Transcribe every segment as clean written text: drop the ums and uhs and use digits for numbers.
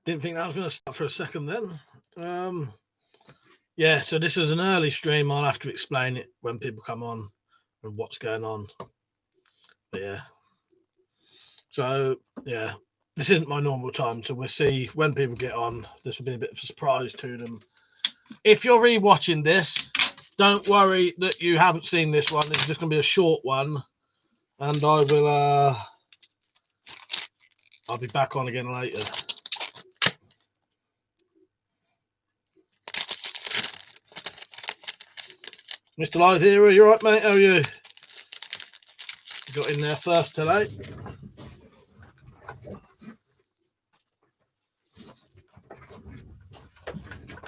Didn't think that was going to start for a second then. Yeah, so this is an early stream. I'll have to explain it when people come on and what's going on. But yeah. So, yeah, this isn't my normal time. So we'll see when people get on. This will be a bit of a surprise to them. If you're re-watching this, don't worry that you haven't seen this one. It's just going to be a short one. And I will, I'll be back on again later. Mr. Live here, are you all right, mate? How are you? Got in there first today.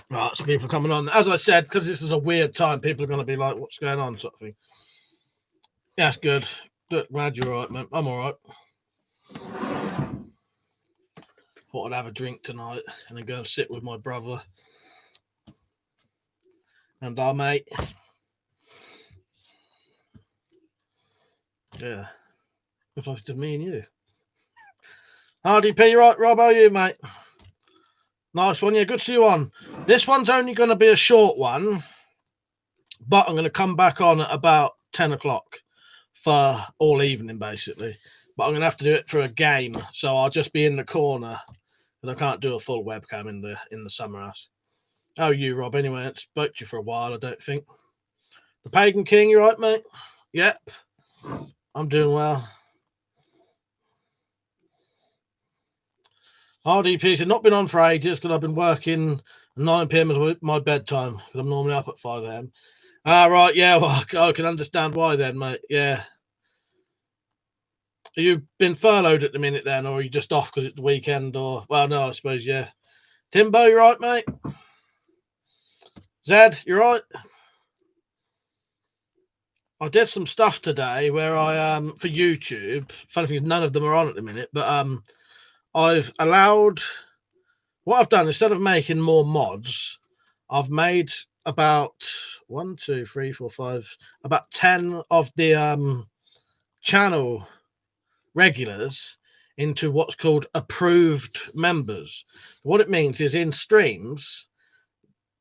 Right, so people are coming on. As I said, because this is a weird time, people are going to be like, what's going on, sort of thing. Yeah, that's good. Good. Glad you're all right, man. I'm all right. Thought I'd have a drink tonight and then go and sit with my brother and our mate. Yeah. Looks like it's just me and you. RDP, right, Rob? How are you, mate? Nice one. Yeah, good to see you on. This one's only going to be a short one, but I'm going to come back on at about 10 o'clock for all evening, basically. But I'm going to have to do it for a game, so I'll just be in the corner, and I can't do a full webcam in the summer house. How are you, Rob? Anyway, I haven't spoke to you for a while, I don't think. The Pagan King, you right, mate? Yep. I'm doing well. RDP said, not been on for ages because I've been working 9 p.m. is my bedtime because I'm normally up at 5 a.m. Right, yeah, well, I can understand why then, mate. Yeah. Have you been furloughed at the minute then, or are you just off because it's the weekend? Or, well, no, I suppose, yeah. Timbo, you right, mate? Zed, you right? I did some stuff today where I, for YouTube, funny thing is none of them are on at the minute, but I've allowed, what I've done, instead of making more mods, I've made about 1, 2, 3, 4, 5, about 10 of the channel regulars into what's called approved members. What it means is in streams,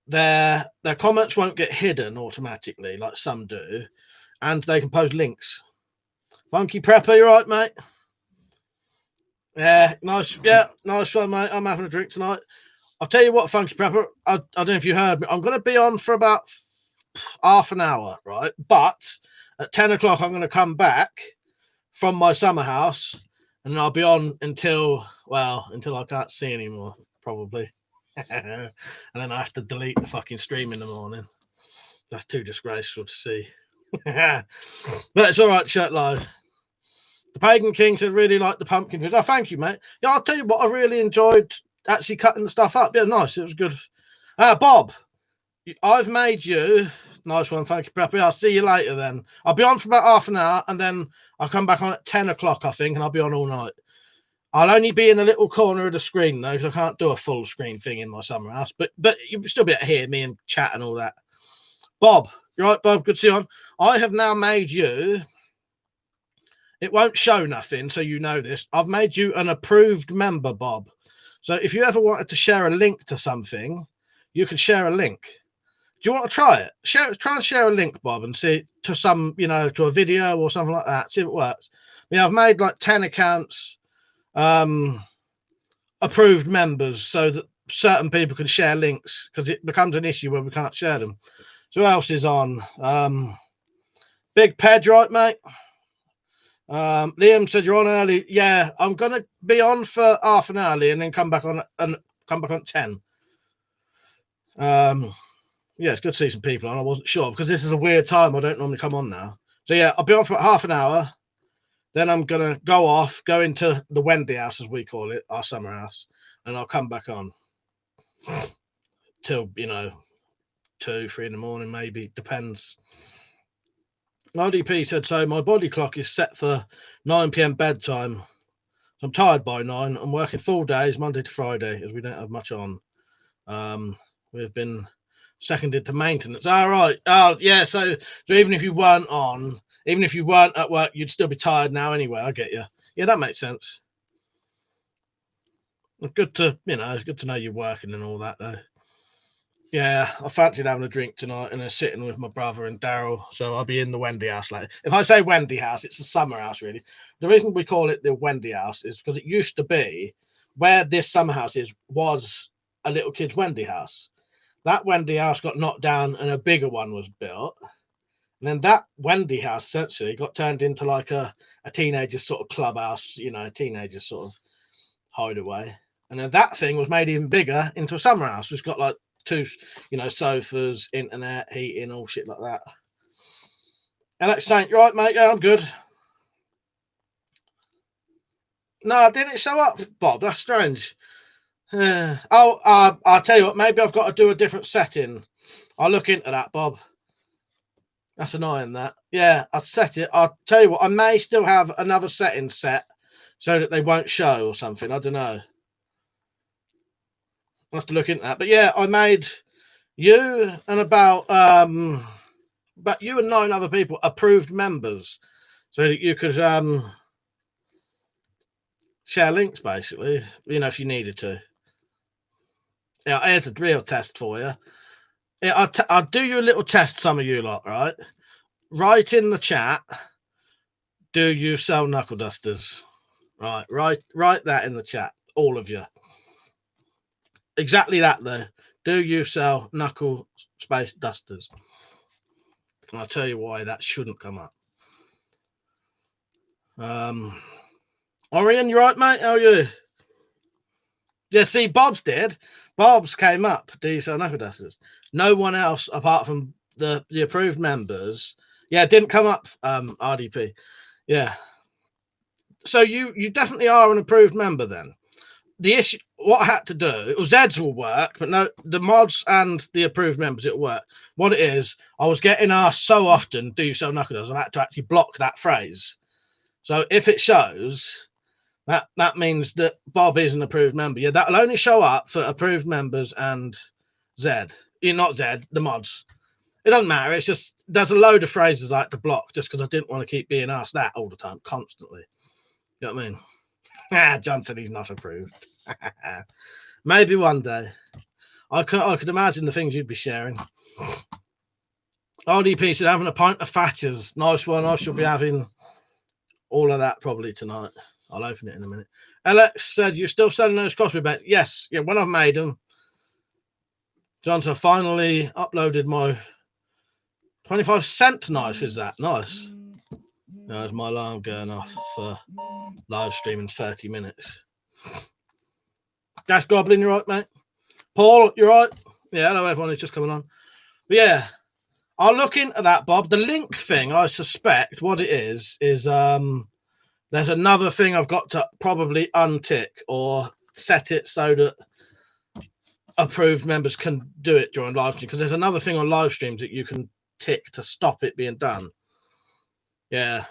their comments won't get hidden automatically like some do, and they can post links. Funky Prepper, you right, mate? Yeah, nice. Yeah, nice one, mate. I'm having a drink tonight. I'll tell you what, Funky Prepper, I don't know if you heard me. I'm going to be on for about half an hour, right? But at 10 o'clock, I'm going to come back from my summer house, and I'll be on until I can't see anymore, probably. And then I have to delete the fucking stream in the morning. That's too disgraceful to see. But it's all right, Shirt Live. The Pagan King said, really like the pumpkin. Oh, thank you, mate. Yeah, I'll tell you what, I really enjoyed actually cutting the stuff up. Yeah, nice. It was good. Bob, I've made you. Nice one, thank you, Preppy. I'll see you later then. I'll be on for about half an hour, and then I'll come back on at 10 o'clock, I think, and I'll be on all night. I'll only be in a little corner of the screen, though, because I can't do a full screen thing in my summer house. But you'll still be able to hear me and chat and all that. Bob, you right, Bob? Good to see you on. I have now made you... It won't show nothing, so you know this. I've made you an approved member, Bob. So if you ever wanted to share a link to something, you could share a link. Do you want to try it? Try and share a link, Bob, and see to some, to a video or something like that. See if it works. Yeah, I've made like 10 accounts, approved members, so that certain people can share links, because it becomes an issue where we can't share them. So who else is on? Big Ped, right, mate? Liam said you're on early. Yeah, I'm gonna be on for half an hour, and then come back on at 10. Yeah, it's good to see some people on. I wasn't sure because this is a weird time. I don't normally come on now. So yeah, I'll be on for about half an hour. Then I'm gonna go into the Wendy house, as we call it, our summer house, and I'll come back on till 2, 3 in the morning, maybe, depends. RDP said, so my body clock is set for 9 p.m. bedtime. I'm tired by 9. I'm working full days, Monday to Friday, as we don't have much on. We've been seconded to maintenance. All right. Oh, yeah. So even if you weren't on, even if you weren't at work, you'd still be tired now anyway. I get you. Yeah, that makes sense. Good to, it's good to know you're working and all that, though. Yeah, I fancied having a drink tonight and then sitting with my brother and Daryl. So I'll be in the Wendy house later. If I say Wendy house, it's a summer house, really. The reason we call it the Wendy house is because it used to be where this summer house is, was a little kid's Wendy house. That Wendy house got knocked down and a bigger one was built. And then that Wendy house essentially got turned into like a teenager sort of clubhouse, a teenager sort of hideaway. And then that thing was made even bigger into a summer house. It's got like two, sofas, internet, heating, all shit like that. Alex saying, you right, mate? Yeah, I'm good. No, didn't it show up, Bob? That's strange. I'll tell you what, maybe I've got to do a different setting. I'll look into that, Bob. That's annoying, that. Yeah, I'll set it. I'll tell you what, I may still have another setting set so that they won't show or something. I don't know. I'll have to look into that. But yeah, I made you and about you and 9 other people approved members so that you could share links, basically, if you needed to. Yeah, here's a real test for you. Yeah, I'll do you a little test, some of you lot, right? Write in the chat, do you sell knuckle dusters? Right, write that in the chat, all of you. Exactly that, though. Do you sell knuckle space dusters? And I'll tell you why that shouldn't come up. Orion, you right, mate? How are you? Yeah, see, Bob's did. Bob's came up. Do you sell knuckle dusters? No one else, apart from the approved members. Yeah, it didn't come up, RDP. Yeah. So you definitely are an approved member then. The issue, what I had to do, Zeds will work, but no, the mods and the approved members, it'll work. What it is, I was getting asked so often, do you sell knuckle dusters? I had to actually block that phrase. So if it shows, that means that Bob is an approved member. Yeah, that'll only show up for approved members and Zed. Not Zed, the mods. It doesn't matter. It's just there's a load of phrases I like to block just because I didn't want to keep being asked that all the time, constantly. You know what I mean? John said he's not approved. Maybe one day. I could imagine the things you'd be sharing. RDP said having a pint of Thatcher's. Nice one. I shall be having all of that probably tonight. I'll open it in a minute. Alex said, you're still selling those Cosby bets? Yes. Yeah, when I've made them. John said, finally uploaded my 25-cent knife. Is that nice? There's my alarm going off for live stream in 30 minutes. Gas Goblin, you right, mate? Paul, you right? Yeah, hello everyone who's just coming on. But yeah, I'll look into that, Bob. The link thing, I suspect what it is there's another thing I've got to probably untick or set it so that approved members can do it during live stream, because there's another thing on live streams that you can tick to stop it being done. Yeah.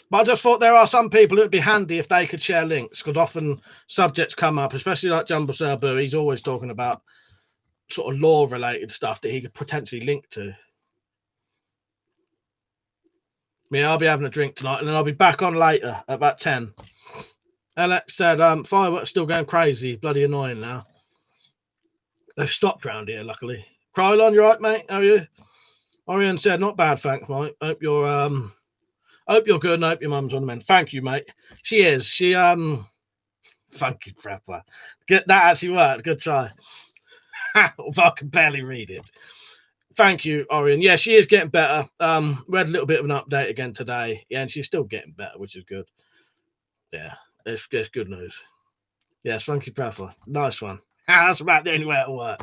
But I just thought there are some people it would be handy if they could share links, because often subjects come up, especially like Jumbo Serbu. He's always talking about sort of law-related stuff that he could potentially link to. Yeah, I'll be having a drink tonight, and then I'll be back on later at about 10. Alex said, fireworks still going crazy. Bloody annoying now. They've stopped round here, luckily. Krylon, you right, mate? How are you? Orion said, not bad, thanks, mate. Hope you're good and hope your mum's on the mend. Thank you, mate. She is. She funky crapper. That actually worked. Good try. Although I can barely read it. Thank you, Orion. Yeah, she is getting better. We had a little bit of an update again today. Yeah, and she's still getting better, which is good. Yeah, it's good news. Yes, funky crapper. Nice one. That's about the only way it'll work.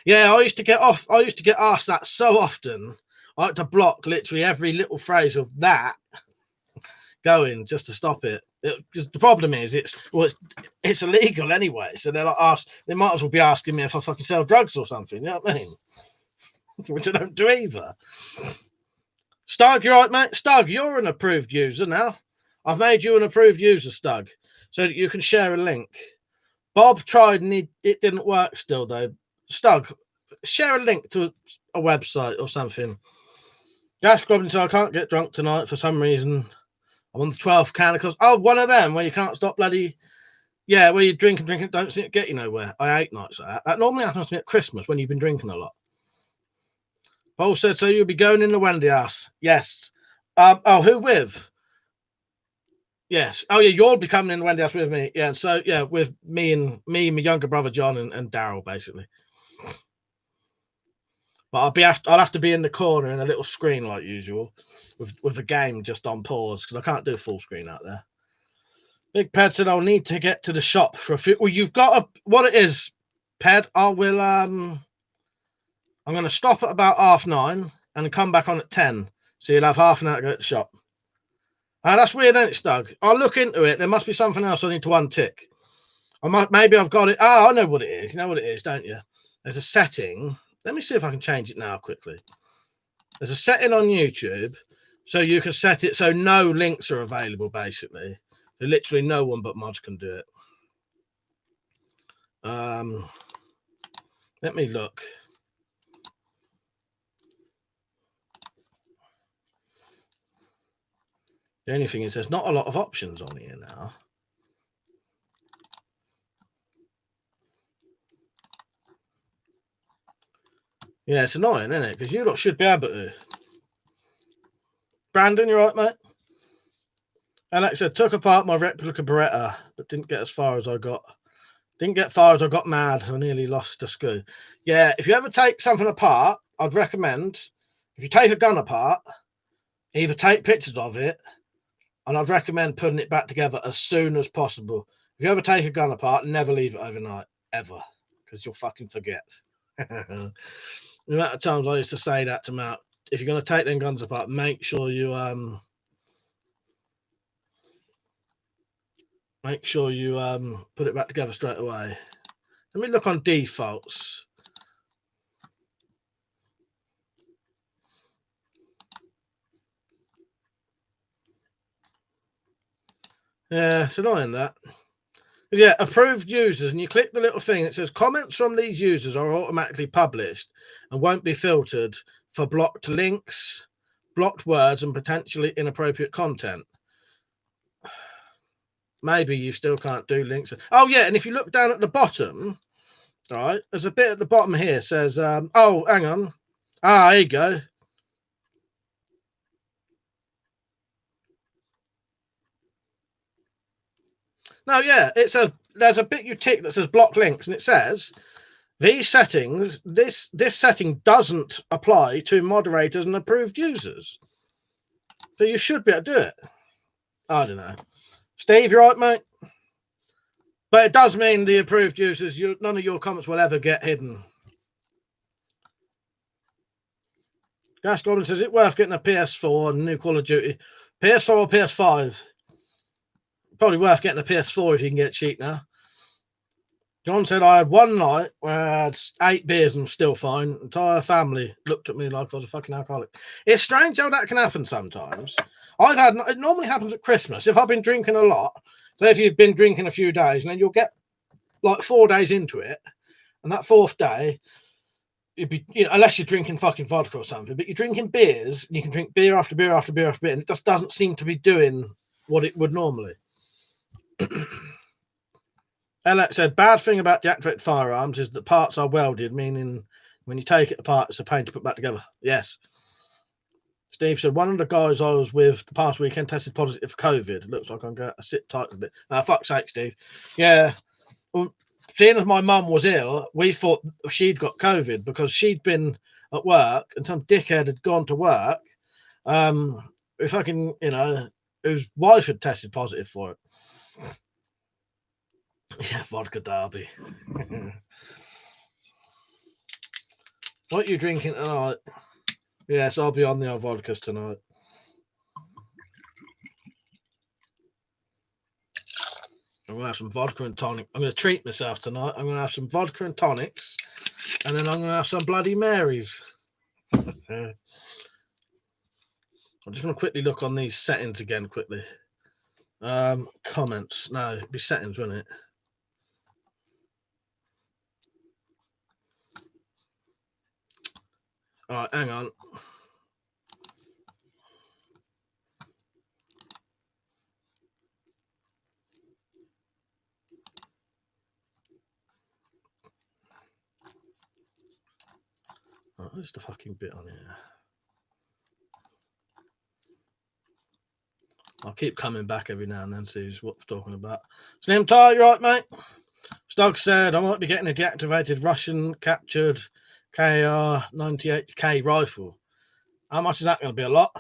Yeah, I used to get asked that so often. I had to block literally every little phrase of that going just to stop it. Because the problem is it's illegal anyway. So they're like they might as well be asking me if I fucking sell drugs or something. You know what I mean? Which I don't do either. Stug, you right, mate? Stug, you're an approved user now. I've made you an approved user, Stug, so that you can share a link. Bob tried and it didn't work still, though. Stug, share a link to a website or something. Gas Goblin said, I can't get drunk tonight for some reason. I'm on the 12th can of course. Oh, one of them where you can't stop bloody Yeah, where you drink and drink and don't seem to get you nowhere. I hate nights like that. That normally happens to me at Christmas when you've been drinking a lot. Paul said, so you'll be going in the Wendy house. Yes. Oh, who with? Yes. Oh, yeah, you'll be coming in the Wendy house with me. Yeah. So, yeah, with me and my younger brother, John, and Daryl, basically. But I'll have to be in the corner in a little screen like usual with the game just on pause because I can't do full screen out there. Big Ped said, I'll need to get to the shop for a few. Well, you've got what it is, Ped. I'm going to stop at about 9:30 and come back on at 10. So you'll have half an hour to go to the shop. That's weird, ain't it, Stug? I'll look into it. There must be something else I need to untick. Maybe I've got it. Oh, I know what it is. You know what it is, don't you? There's a setting. Let me see if I can change it now quickly. There's a setting on YouTube so you can set it so no links are available, basically. So literally no one but mods can do it. Let me look. The only thing is there's not a lot of options on here now. Yeah, it's annoying, isn't it? Because you lot should be able to. Brandon, you right, mate? Alex said, took apart my replica Beretta, but didn't get as far as I got. Didn't get far as I got mad. I nearly lost a screw. Yeah, if you ever take something apart, I'd recommend, if you take a gun apart, either take pictures of it, and I'd recommend putting it back together as soon as possible. If you ever take a gun apart, never leave it overnight, ever, because you'll fucking forget. The amount of times I used to say that to Matt, if you're going to take them guns apart, make sure you put it back together straight away. Let me look on defaults. Yeah, it's annoying that. Yeah, approved users, and you click the little thing that says comments from these users are automatically published and won't be filtered for blocked links, blocked words, and potentially inappropriate content. Maybe you still can't do links. Oh, yeah, and if you look down at the bottom, all right, there's a bit at the bottom here says, oh, hang on. There you go. No, yeah, there's a bit you tick that says block links, and it says these settings, this setting doesn't apply to moderators and approved users. So you should be able to do it. I don't know. Steve, you're right, mate. But it does mean the approved users, none of your comments will ever get hidden. Gas Goblin says, is it worth getting a PS4 and new Call of Duty? PS4 or PS5? Probably worth getting a PS4 if you can get cheap now. John said, I had one night where I had 8 beers and was still fine. The entire family looked at me like I was a fucking alcoholic. It's strange how that can happen sometimes. It normally happens at Christmas. If I've been drinking a lot, so if you've been drinking a few days, and then you'll get like 4 days into it, and that 4th day, you'd be, unless you're drinking fucking vodka or something, but you're drinking beers, and you can drink beer after beer after beer after beer, and it just doesn't seem to be doing what it would normally. Alex said, bad thing about deactivated firearms is that parts are welded, meaning when you take it apart, it's a pain to put back together. Yes. Steve said, one of the guys I was with the past weekend tested positive for COVID. Looks like I'm going to sit tight a bit. Fuck's sake, Steve. Yeah. Well, seeing as my mum was ill, we thought she'd got COVID because she'd been at work and some dickhead had gone to work. Whose wife had tested positive for it. Yeah, vodka derby. What are you drinking tonight? Yes, I'll be on the vodkas tonight. I'm going to have some vodka and tonic. I'm going to treat myself tonight. I'm going to have some vodka and tonics, and then I'm going to have some Bloody Marys. I'm just going to quickly look on these settings again quickly. Comments. No, it'd be settings, wouldn't it? All right, hang on. Where's the fucking bit on here? I'll keep coming back every now and then, see what we're talking about. Slim Tie, you right, mate? Stog said, I might be getting a deactivated Russian captured KR-98K rifle. How much is that going to be? A lot?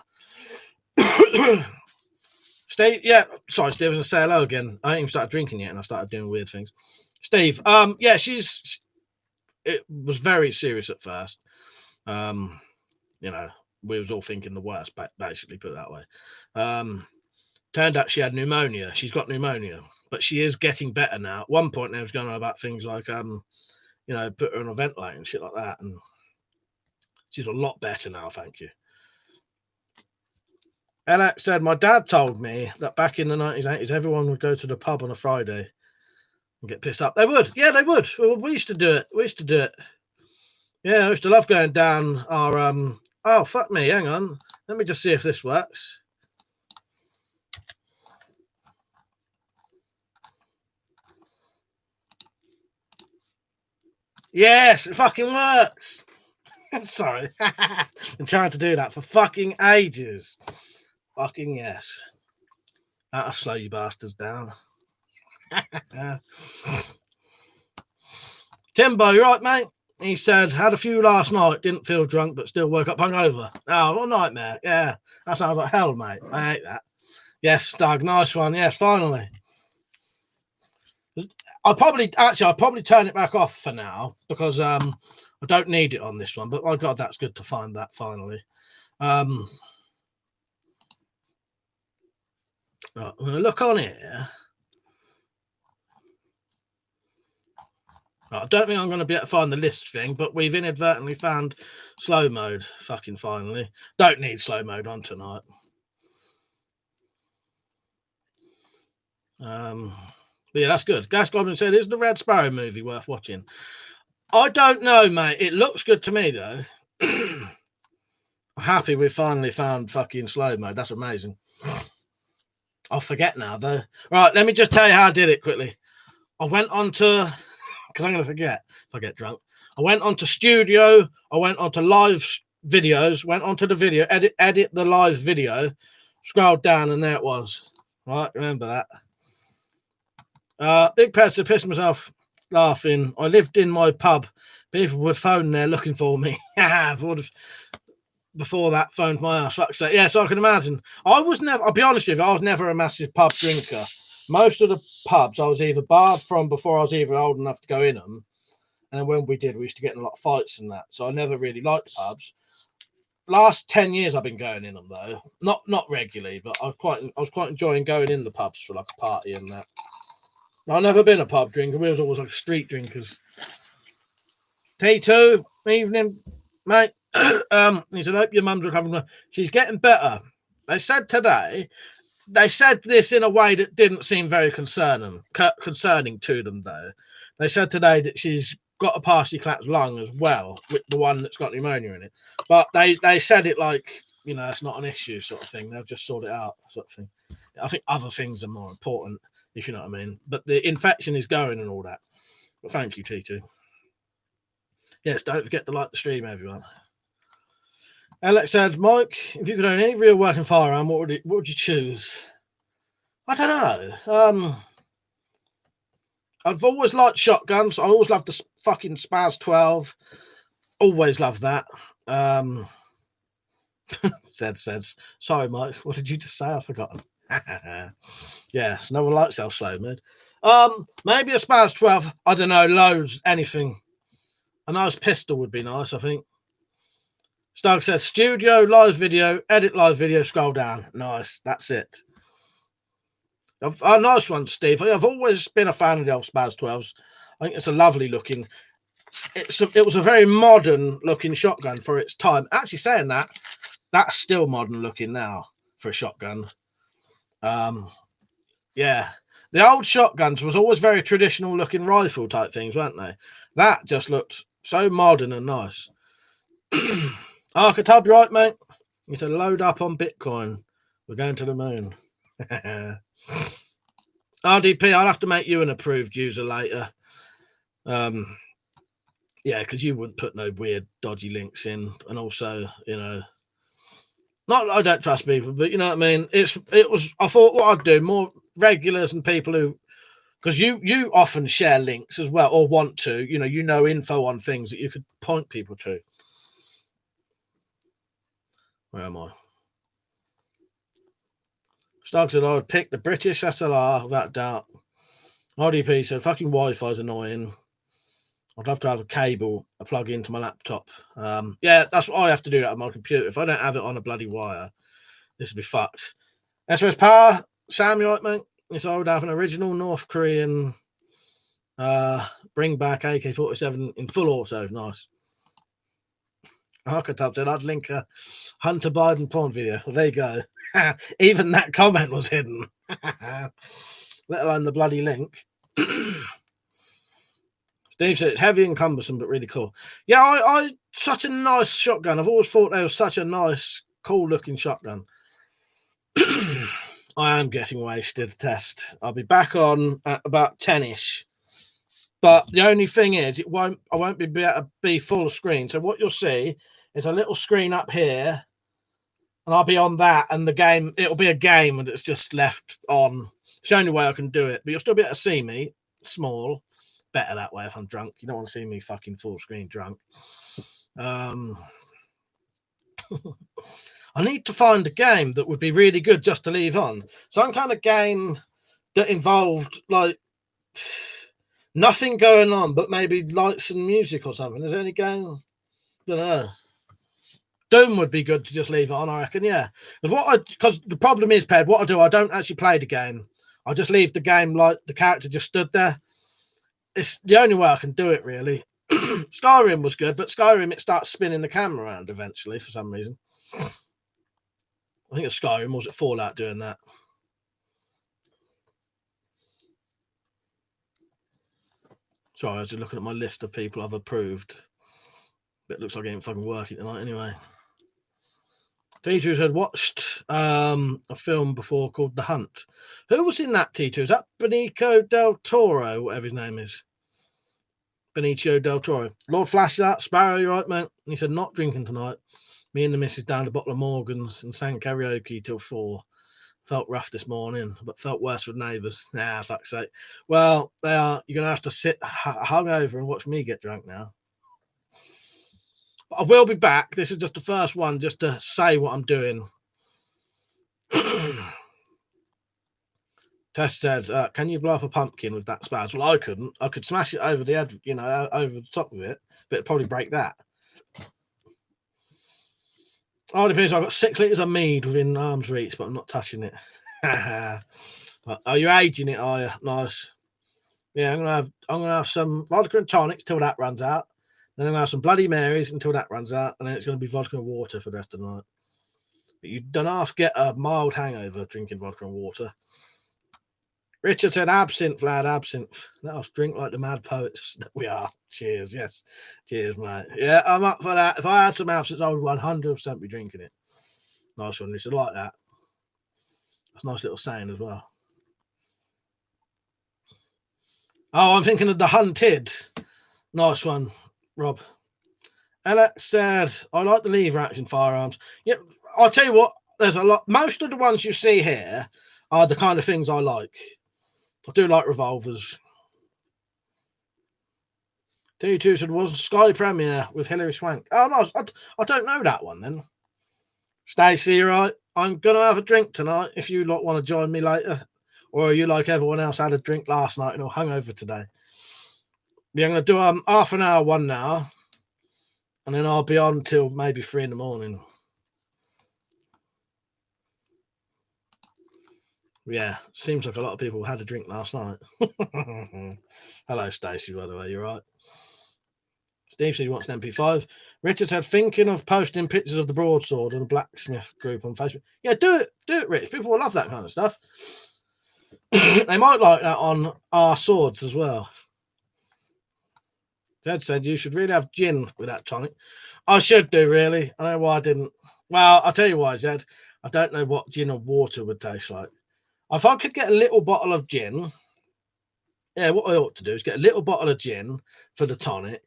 Steve, yeah, sorry, Steve, I was going to say hello again. I ain't even started drinking yet, and I started doing weird things. Steve, yeah, it was very serious at first. You know, we was all thinking the worst, basically, put it that way. Turned out she had pneumonia. She's got pneumonia, but she is getting better now. At one point, there was going on about things like, you know, put her on a ventilator and shit like that, and she's a lot better now, thank you. Alex said, my dad told me that back in the 1980s, everyone would go to the pub on a Friday and get pissed up. They would. Yeah, they would. Well, we used to do it. Yeah, I used to love going down our, oh, fuck me, hang on. Let me just see if this works. Yes, it fucking works. Sorry. Been trying to do that for fucking ages. Fucking yes. That'll slow you bastards down. Timbo, you right, mate? He said, had a few last night, didn't feel drunk, but still woke up hungover. Oh, what a nightmare. Yeah, that sounds like hell, mate. I hate that. Yes, Doug, nice one. Yes, finally. I'll probably turn it back off for now because I don't need it on this one. But my God, that's good to find that finally. Right, I'm going to look on here. Right, I don't think I'm going to be able to find the list thing, but we've inadvertently found slow mode. Fucking finally. Don't need slow mode on tonight. But yeah, that's good. Gas Goblin said, is the Red Sparrow movie worth watching? I don't know, mate. It looks good to me, though. I'm happy we finally found fucking slow mode. That's amazing. I'll forget now, though. Right, let me just tell you how I did it quickly. I went on to, because I'm going to forget if I get drunk. I went on to studio. I went on to live videos. Went on to the video, edit the live video. Scrolled down, and there it was. Right, remember that. Big Pets have pissed myself laughing. I lived in my pub. People would phone there looking for me. Before that, phoned my ass. Fuck's sake. Yeah, so I can imagine. I'll be honest with you, I was never a massive pub drinker. Most of the pubs I was either barred from before I was even old enough to go in them. And then when we did, we used to get in a lot of fights and that. So I never really liked pubs. Last 10 years I've been going in them though. Not regularly, but I was quite enjoying going in the pubs for like a party and that. I've never been a pub drinker. We was always like street drinkers. T2, evening, mate. He said, hope your mum's recovering. She's getting better. They said this in a way that didn't seem very concerning to them, though. They said today that she's got a partially collapsed lung as well, with the one that's got pneumonia in it. But they said it like, you know, it's not an issue sort of thing. They'll just sort it out sort of thing. I think other things are more important, if you know what I mean. But the infection is going and all that. But thank you, T2. Yes, don't forget to like the stream, everyone. Alex said, Mike, if you could own any real working firearm, what would you choose? I don't know. I've always liked shotguns. I always loved the fucking Spaz 12. Always loved that. Says. Sorry, Mike. What did you just say? I've forgotten. Yes, no one likes our slow mode. Maybe a Spaz 12. I don't know. Loads. Anything. A nice pistol would be nice, I think. Stark says, studio, live video, edit live video, scroll down. Nice. That's it. A nice one, Steve. I've always been a fan of the old Spaz 12s. I think it's a lovely looking. It was a very modern looking shotgun for its time. Actually, saying that, that's still modern looking now for a shotgun. Yeah. The old shotguns was always very traditional looking rifle type things, weren't they? That just looked so modern and nice. Archetype, right, mate? You to load up on Bitcoin. We're going to the moon. RDP, I'll have to make you an approved user later. Yeah, because you wouldn't put no weird, dodgy links in, and also, you know, not that I don't trust people, but you know what I mean. It was. I thought what I'd do more regulars and people who, because you often share links as well, or want to, you know info on things that you could point people to. Where am I? Stug said I would pick the British SLR without doubt. RDP said fucking Wi-Fi is annoying. I'd love to have a cable, a plug into my laptop. Yeah, that's what I have to do that on my computer. If I don't have it on a bloody wire, this will be fucked. SOS Power, Sam, you right, mate? Yes, I would have an original North Korean bring back AK-47 in full auto. Nice. Archetype said I'd link a Hunter Biden porn video. Well, there you go. Even that comment was hidden. Let alone the bloody link. Steve said it's heavy and cumbersome, but really cool. Yeah, I such a nice shotgun. I've always thought they was such a nice, cool looking shotgun. I am getting wasted test. I'll be back on at about 10ish. But the only thing is, I won't be able to be full screen. So what you'll see is a little screen up here, and I'll be on that, and the game, it'll be a game, and it's just left on. It's the only way I can do it. But you'll still be able to see me, small. Better that way if I'm drunk. You don't want to see me fucking full screen drunk. I need to find a game that would be really good just to leave on. Some kind of game that involved like nothing going on, but maybe lights and music or something. Is there any game? I don't know. Doom would be good to just leave it on, I reckon. Yeah, because the problem is, Ped, what I do, I don't actually play the game. I just leave the game like the character just stood there. It's the only way I can do it, really. Skyrim was good, but Skyrim, it starts spinning the camera around eventually for some reason. I think it's Skyrim, or was it Fallout doing that? Sorry, I was just looking at my list of people I've approved. But it looks like I ain't fucking working tonight anyway. T2 had watched a film before called The Hunt. Who was in that, T2? Is that Benicio del Toro, whatever his name is? Benicio del Toro. Lord Flash, that. Sparrow, you right, mate? He said, not drinking tonight. Me and the missus downed a bottle of Morgan's and sang karaoke till 4. Felt rough this morning, but felt worse with neighbours. Nah, fuck's sake. Well, you're going to have to sit hungover and watch me get drunk now. I will be back. This is just the first one, just to say what I'm doing. Tess said, can you blow up a pumpkin with that spaz? Well, I couldn't. I could smash it over the head, over the top of it, but it'd probably break that. Oh, it depends. I've got 6 litres of mead within arm's reach, but I'm not touching it. Are you aging it? Are you? Nice. Yeah, I'm gonna have some vodka and tonics till that runs out. Then I'm gonna have some Bloody Marys until that runs out, and then it's gonna be vodka and water for the rest of the night. But you don't have to get a mild hangover drinking vodka and water. Richard said, absinthe, lad, absinthe. Let us drink like the mad poets that we are. Cheers, yes. Cheers, mate. Yeah, I'm up for that. If I had some absinthe, I would 100% be drinking it. Nice one, Richard. Like that. That's a nice little saying as well. Oh, I'm thinking of The Hunted. Nice one, Rob. Alex said, I like the lever action firearms. Yeah, I'll tell you what, there's a lot. Most of the ones you see here are the kind of things I like. I do like revolvers. T2 said, was Sky Premiere with Hilary Swank? Oh, no, I don't know that one then. Stacey, you're right. I'm going to have a drink tonight if you lot want to join me later. Or are you like everyone else had a drink last night and all hungover today? Yeah, I'm going to do half an hour one now. And then I'll be on till maybe 3 in the morning. Yeah, seems like a lot of people had a drink last night. Hello, Stacey, by the way, you're right. Steve said he wants an MP5. Richard said, thinking of posting pictures of the broadsword and the blacksmith group on Facebook. Yeah, do it, Rich. People will love that kind of stuff. They might like that on our swords as well. Ted said, you should really have gin with that tonic. I should do, really. I don't know why I didn't. Well, I'll tell you why, Zed. I don't know what gin or water would taste like. If I could get a little bottle of gin, yeah, what I ought to do is get a little bottle of gin for the tonic,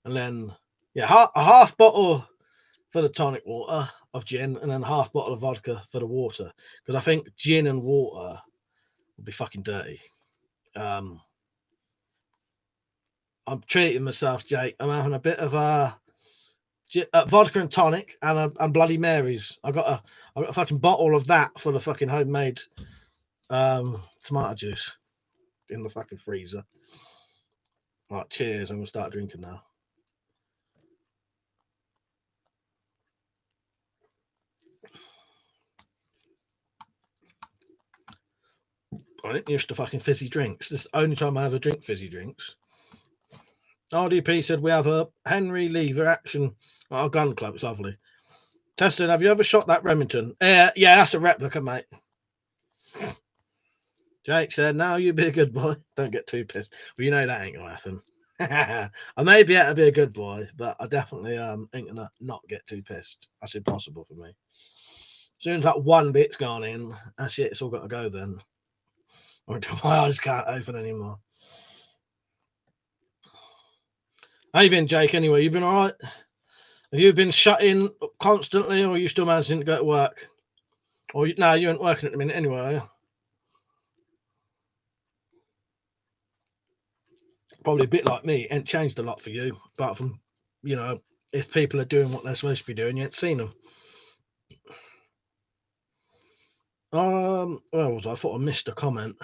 And then, yeah, a half bottle for the tonic water of gin, and then a half bottle of vodka for the water. Because I think gin and water would be fucking dirty. I'm treating myself, Jake. I'm having a bit of vodka and tonic and Bloody Marys. I got a fucking bottle of that for the fucking homemade tomato juice in the fucking freezer. Right, cheers. I'm gonna start drinking now. I ain't used to fucking fizzy drinks. This is the only time I ever drink fizzy drinks. RDP said we have a Henry Lever action at our gun club. It's lovely. Tess said, have you ever shot that Remington? Yeah, that's a replica, mate. Jake said, now you be a good boy. Don't get too pissed. Well, you know that ain't gonna happen. I may be able to be a good boy, but I definitely ain't gonna not get too pissed. That's impossible for me. As soon as that one bit's gone in, that's it. It's all got to go then. Or until my eyes can't open anymore. How you been, Jake? Anyway, you been all right? Have you been shut in constantly, or are you still managing to go to work? Or no, you ain't working at the minute anyway, are you? Probably a bit like me. Ain't changed a lot for you, apart from, you know, if people are doing what they're supposed to be doing, you ain't seen them. Where was I? I thought I missed a comment.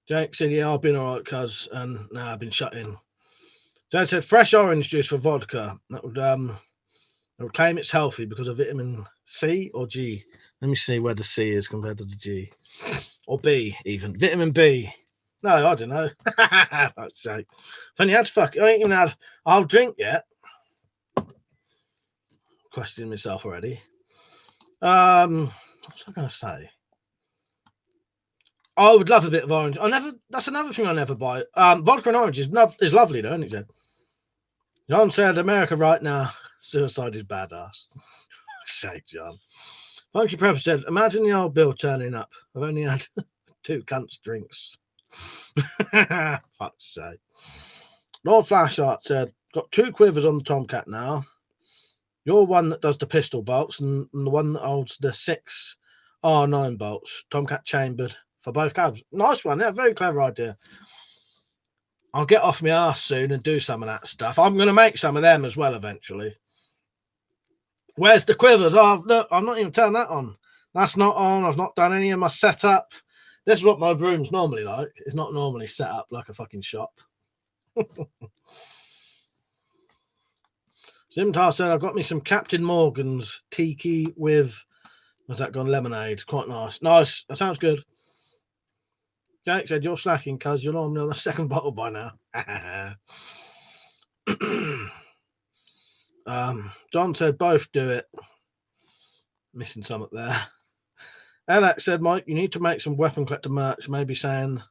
Jake said, yeah, I've been all right, cuz, and now I've been shut in. Jake said, fresh orange juice for vodka. That would claim it's healthy because of vitamin C or G. Let me see where the C is compared to the G. Or B, even. Vitamin B. No, I don't know. That's Jake. Funny, I ain't even had, I'll drink yet. Questioning myself already. What's I going to say? I would love a bit of orange. That's another thing I never buy. Vodka and orange is lovely, though, isn't it? John said, America right now, suicide is badass. Sake, John. Funky Prepper said, imagine the old Bill turning up. I've only had 2 cunts drinks. Fuck's sake. Lord Flashart said, got 2 quivers on the Tomcat now. You're one that does the pistol bolts and the one that holds the 6 R9 bolts. Tomcat chambered for both calibers. Nice one. Yeah, very clever idea. I'll get off my arse soon and do some of that stuff. I'm going to make some of them as well eventually. Where's the quivers? Oh, look, I'm not even turning that on. That's not on. I've not done any of my setup. This is what my room's normally like. It's not normally set up like a fucking shop. Zimtar said, I've got me some Captain Morgan's tiki with, what's that gone? Lemonade. Quite nice. Nice. That sounds good. Jake said, you're slacking because you're normally on the 2nd bottle by now. John said, both do it. Missing something there. Alex said, Mike, you need to make some WeaponCollector merch, maybe saying,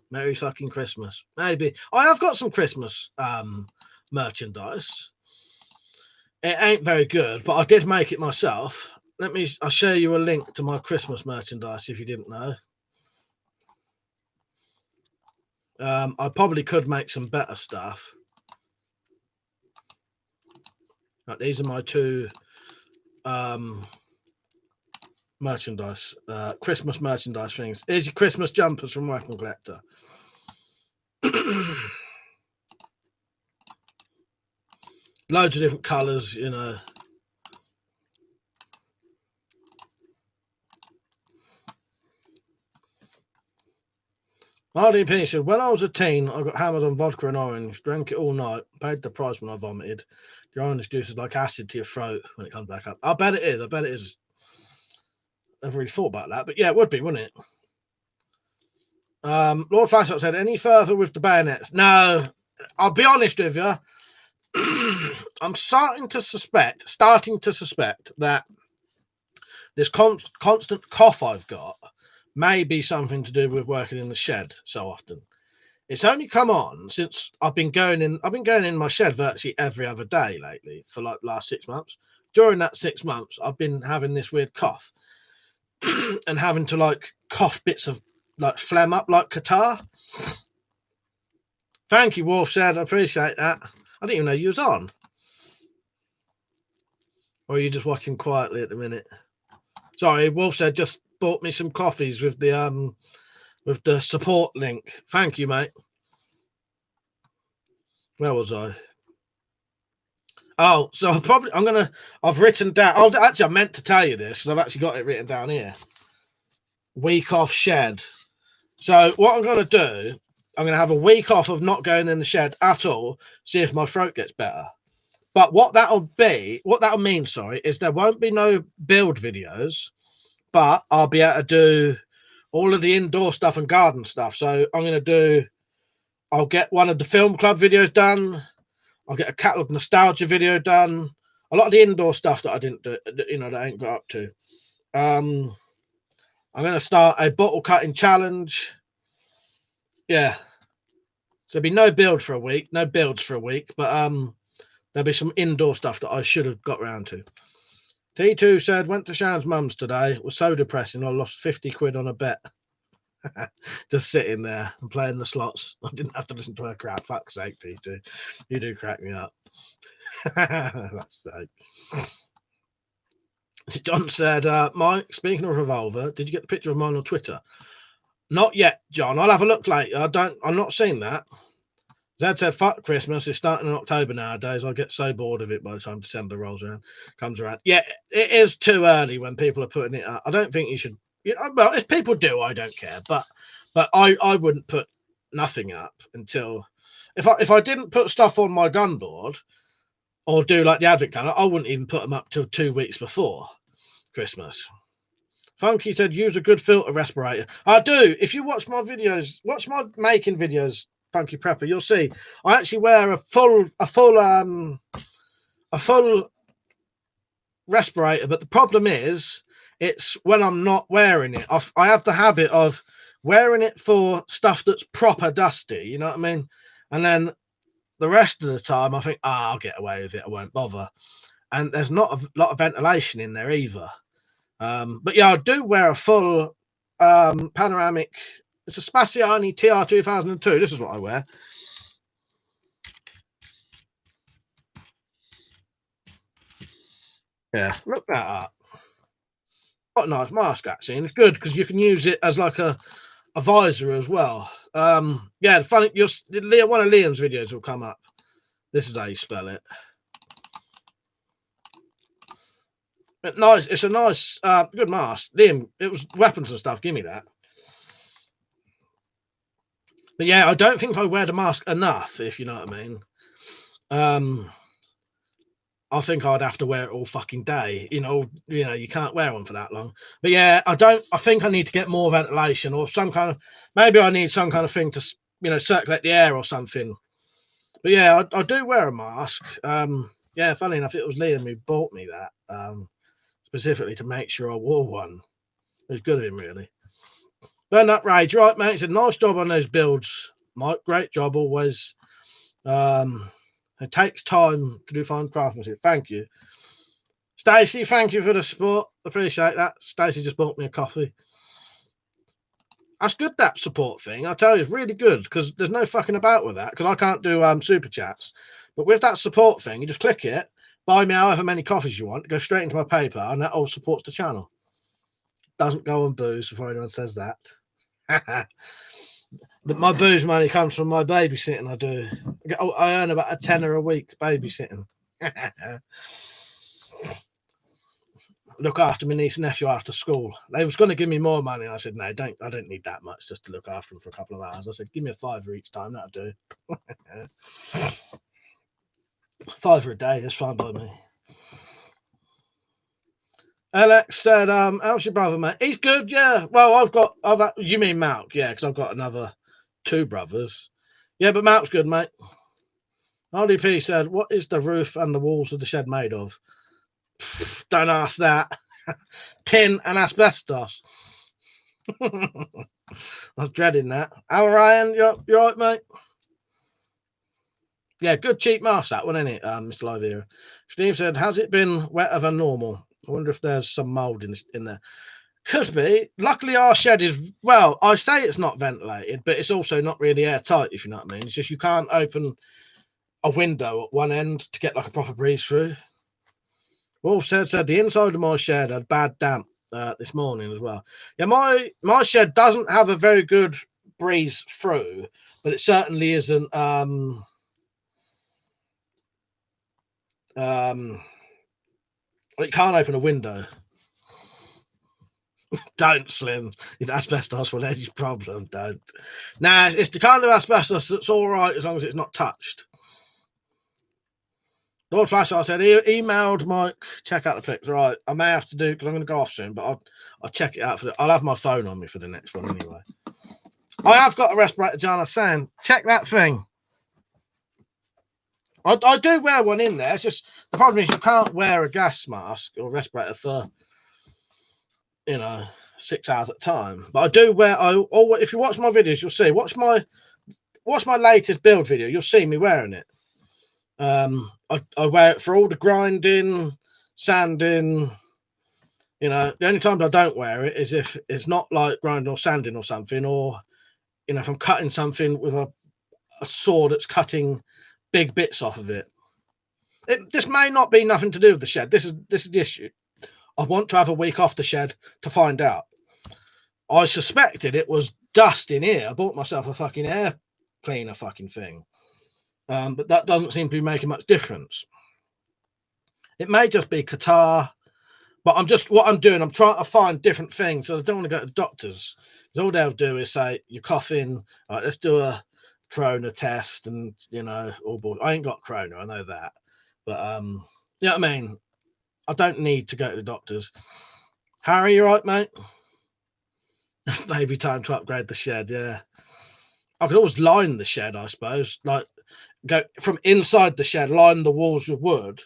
Merry fucking Christmas. Maybe. I have got some Christmas merchandise. It ain't very good, but I did make it myself. I'll share you a link to my Christmas merchandise if you didn't know. I probably could make some better stuff. Right, these are my 2 merchandise, Christmas merchandise things. Here's your Christmas jumpers from WeaponCollector. Loads of different colours, you know. RDP said, when I was a teen, I got hammered on vodka and orange, drank it all night, paid the price when I vomited. The orange juice is like acid to your throat when it comes back up. I bet it is. I bet it is. Never really thought about that, but yeah, it would be, wouldn't it? Lord Flashlight said, any further with the bayonets? No, I'll be honest with you. I'm starting to suspect that this constant cough I've got may be something to do with working in the shed so often. It's only come on since I've been going in my shed virtually every other day lately for like the last 6 months. During that 6 months, I've been having this weird cough and having to like cough bits of like phlegm up like catarrh. Thank you, Wolf said. I appreciate that. I didn't even know you was on. Or are you just watching quietly at the minute? Sorry, Wolf said just bought me some coffees with the support link. Thank you, mate. Where was I? Oh, so I've written down. Oh, actually, I meant to tell you this, and I've actually got it written down here. Week off shed. So what I'm going to do, I'm going to have a week off of not going in the shed at all. See if my throat gets better. But what that'll mean, sorry, is there won't be no build videos, but I'll be able to do all of the indoor stuff and garden stuff. So I'll get one of the film club videos done. I'll get a catalog nostalgia video done. A lot of the indoor stuff that I didn't do, that I ain't got up to. I'm going to start a bottle cutting challenge. Yeah. So there'll be no builds for a week, but there'll be some indoor stuff that I should have got round to. T2 said, went to Shan's mum's today. It was so depressing. I lost 50 quid on a bet. Just sitting there and playing the slots. I didn't have to listen to her crap. Fuck's sake, T2. You do crack me up. That's like... John said, Mike, speaking of Revolver, did you get the picture of mine on Twitter? Not yet, John. I'll have a look later. I'm not seeing that. Zed said, fuck Christmas. It's starting in October nowadays. I get so bored of it by the time December comes around. Yeah, it is too early when people are putting it up. I don't think you should. Well, if people do, I don't care. But I wouldn't put nothing up until if I didn't put stuff on my gun board or do like the advent calendar, I wouldn't even put them up till 2 weeks before Christmas. Funky said, use a good filter respirator. I do. If you watch my videos, watch my making videos, Funky Prepper, you'll see I actually wear a full respirator, but the problem is it's when I'm not wearing it. I have the habit of wearing it for stuff that's proper dusty, you know what I mean? And then the rest of the time I think, I'll get away with it, I won't bother. And there's not a lot of ventilation in there either. But yeah, I do wear a full panoramic. It's a Spaziani TR 2002. This is what I wear. Yeah, look that up. What a nice mask, actually. And it's good because you can use it as like a visor as well. Yeah, funny. One of Liam's videos will come up. This is how you spell it. But nice. It's a nice, good mask. Liam, it was weapons and stuff. Give me that. But yeah, I don't think I wear the mask enough, if you know what I mean. I think I'd have to wear it all fucking day. You know, you can't wear one for that long. But yeah, I think I need to get more ventilation or some kind of, maybe I need some kind of thing to, circulate the air or something. But yeah, I do wear a mask. Yeah, funny enough, it was Liam who bought me that, specifically to make sure I wore one. It was good of him, really. Burn Up Rage, right, mate? It's a nice job on those builds, Mike. Great job always. It takes time to do fine craftsmanship. Thank you. Stacey, thank you for the support. Appreciate that. Stacey just bought me a coffee. That's good, that support thing. I tell you, it's really good because there's no fucking about with that because I can't do super chats. But with that support thing, you just click it, buy me however many coffees you want, go straight into my PayPal, and that all supports the channel. Doesn't go on booze before anyone says that. But my booze money comes from my babysitting. I earn about £10 a week babysitting. Look after my niece and nephew after school. They was going to give me more money. I said, no, I don't need that much just to look after them for a couple of hours. I said, give me a £5 each time. That'll do. £5 a day. That's fine by me. Alex said, how's your brother, mate? He's good, yeah. Well, you mean Malk? Yeah, because I've got another 2 brothers. Yeah, but Malk's good, mate. RDP said, what is the roof and the walls of the shed made of? Pfft, don't ask that. Tin and asbestos. I was dreading that. How Ryan, you're right, mate? Yeah, good cheap mask that one, isn't it, Mr. Live here. Steve said, has it been wetter than normal? I wonder if there's some mould in there. Could be. Luckily, our shed is, well, I say it's not ventilated, but it's also not really airtight, if you know what I mean. It's just you can't open a window at one end to get like a proper breeze through. Wolf said the inside of my shed had bad damp this morning as well. Yeah, my shed doesn't have a very good breeze through, but it certainly isn't it can't open a window. Don't, Slim. It's asbestos will edge problem. Don't. Nah, it's the kind of asbestos that's all right as long as it's not touched. Lord Flash, I said, he emailed Mike, check out the pics. Right, I may have to do, because I'm going to go off soon, but I'll check it out. I'll have my phone on me for the next one anyway. I have got a respirator, John. I'm saying, check that thing. I do wear one in there. It's just, the problem is you can't wear a gas mask or respirator for, 6 hours at a time. But I do wear, if you watch my videos, you'll see, watch my latest build video, you'll see me wearing it. I wear it for all the grinding, sanding. The only times I don't wear it is if it's not like grinding or sanding or something, or if I'm cutting something with a saw that's cutting big bits off of it. This may not be nothing to do with the shed. This is the issue. I want to have a week off the shed to find out. I suspected it was dust in here. I bought myself a fucking air cleaner fucking thing. But that doesn't seem to be making much difference. It may just be catarrh, but I'm trying to find different things. So I don't want to go to doctors, because all they'll do is say, you're coughing, right, let's do a corona test, and all board. I ain't got corona, I know that. But you know what I mean? I don't need to go to the doctors. Harry, you right, mate? Maybe time to upgrade the shed, yeah. I could always line the shed, I suppose. Like, go from inside the shed, line the walls with wood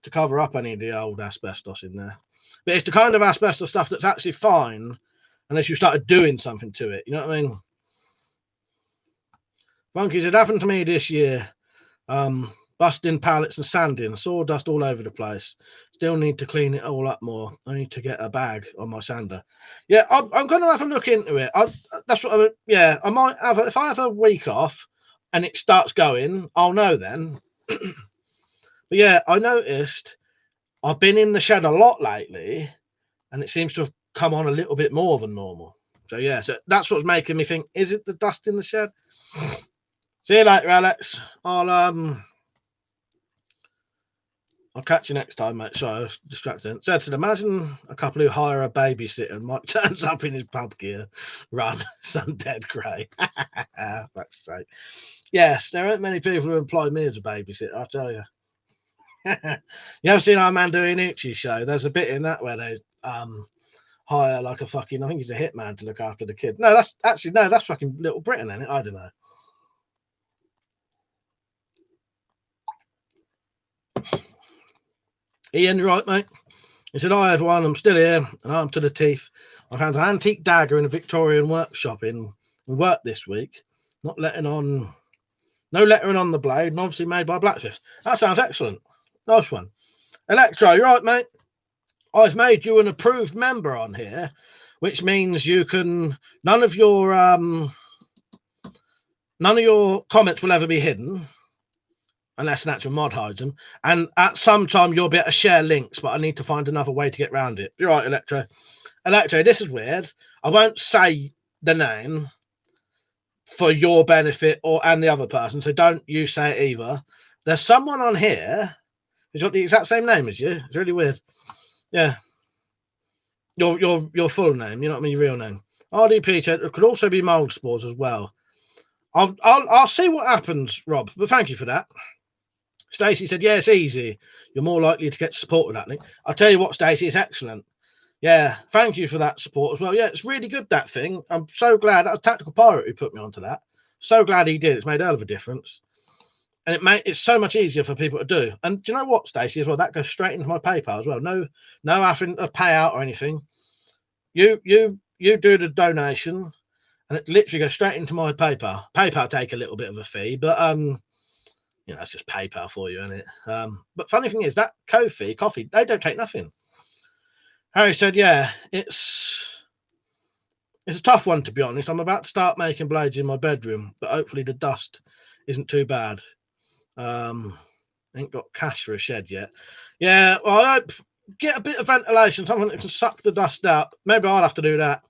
to cover up any of the old asbestos in there. But it's the kind of asbestos stuff that's actually fine unless you started doing something to it. You know what I mean? Funkies, it happened to me this year. Busting pallets and sanding, sawdust all over the place. Still need to clean it all up more. I need to get a bag on my sander. Yeah, I'm going to have a look into it. That's what I mean. Yeah, I might have, if I have a week off and it starts going, I'll know then. But yeah, I noticed I've been in the shed a lot lately, and it seems to have come on a little bit more than normal. So yeah, so that's what's making me think, is it the dust in the shed? See you later, Alex. I'll catch you next time, mate. Sorry, I was distracted. So I said, imagine a couple who hire a babysitter and Mike turns up in his pub gear, run, sun dead grey. Fuck's sake. Yes, there aren't many people who employ me as a babysitter, I'll tell you. You ever seen our Mando Iannucci show? There's a bit in that where they hire like a fucking, I think he's a hitman to look after the kid. No, that's fucking Little Britain, isn't it? I don't know. Ian, right, mate? He said, hi, everyone, I'm still here, and I'm to the teeth. I found an antique dagger in a Victorian workshop in work this week. No lettering on the blade, and obviously made by a blacksmith. That sounds excellent. Nice one. Electro, you're right, mate. I've made you an approved member on here, which means you can, none of your comments will ever be hidden, unless an actual mod hides them. And at some time, you'll be able to share links, but I need to find another way to get around it. You're right, Electro. Electro, this is weird. I won't say the name for your benefit and the other person, so don't you say it either. There's someone on here who's got the exact same name as you. It's really weird. Yeah. Your full name, you know what I mean, your real name. RDP said it could also be mold spores as well. I'll see what happens, Rob, but thank you for that. Stacey said, yeah, it's easy. You're more likely to get support with that link. I'll tell you what, Stacey, it's excellent. Yeah, thank you for that support as well. Yeah, it's really good, that thing. I'm so glad. That was Tactical Pirate who put me onto that. So glad he did. It's made a hell of a difference. And it's so much easier for people to do. And do you know what, Stacey, as well? That goes straight into my PayPal as well. No having a payout or anything. You do the donation, and it literally goes straight into my PayPal. PayPal take a little bit of a fee, but that's just PayPal for you, isn't it? But funny thing is that coffee, they don't take nothing. Harry said, yeah, it's It's a tough one, to be honest. I'm about to start making blades in my bedroom, but hopefully the dust isn't too bad. Ain't got cash for a shed yet. Yeah, well, I hope get a bit of ventilation, something that can suck the dust out. Maybe I'll have to do that.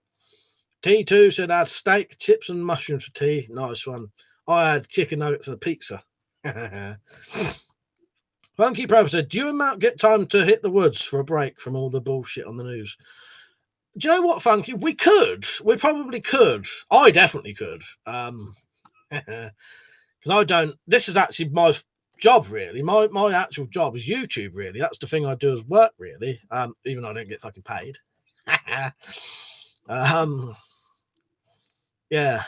T2 said I had steak, chips, and mushrooms for tea. Nice one. I had chicken nuggets and a pizza. Funky Pro said, do you and Matt get time to hit the woods for a break from all the bullshit on the news? Do you know what, Funky? We could. We probably could. I definitely could. Because I don't. This is actually my job, really. My actual job is YouTube, really. That's the thing I do as work, really. Even though I don't get fucking paid. Yeah.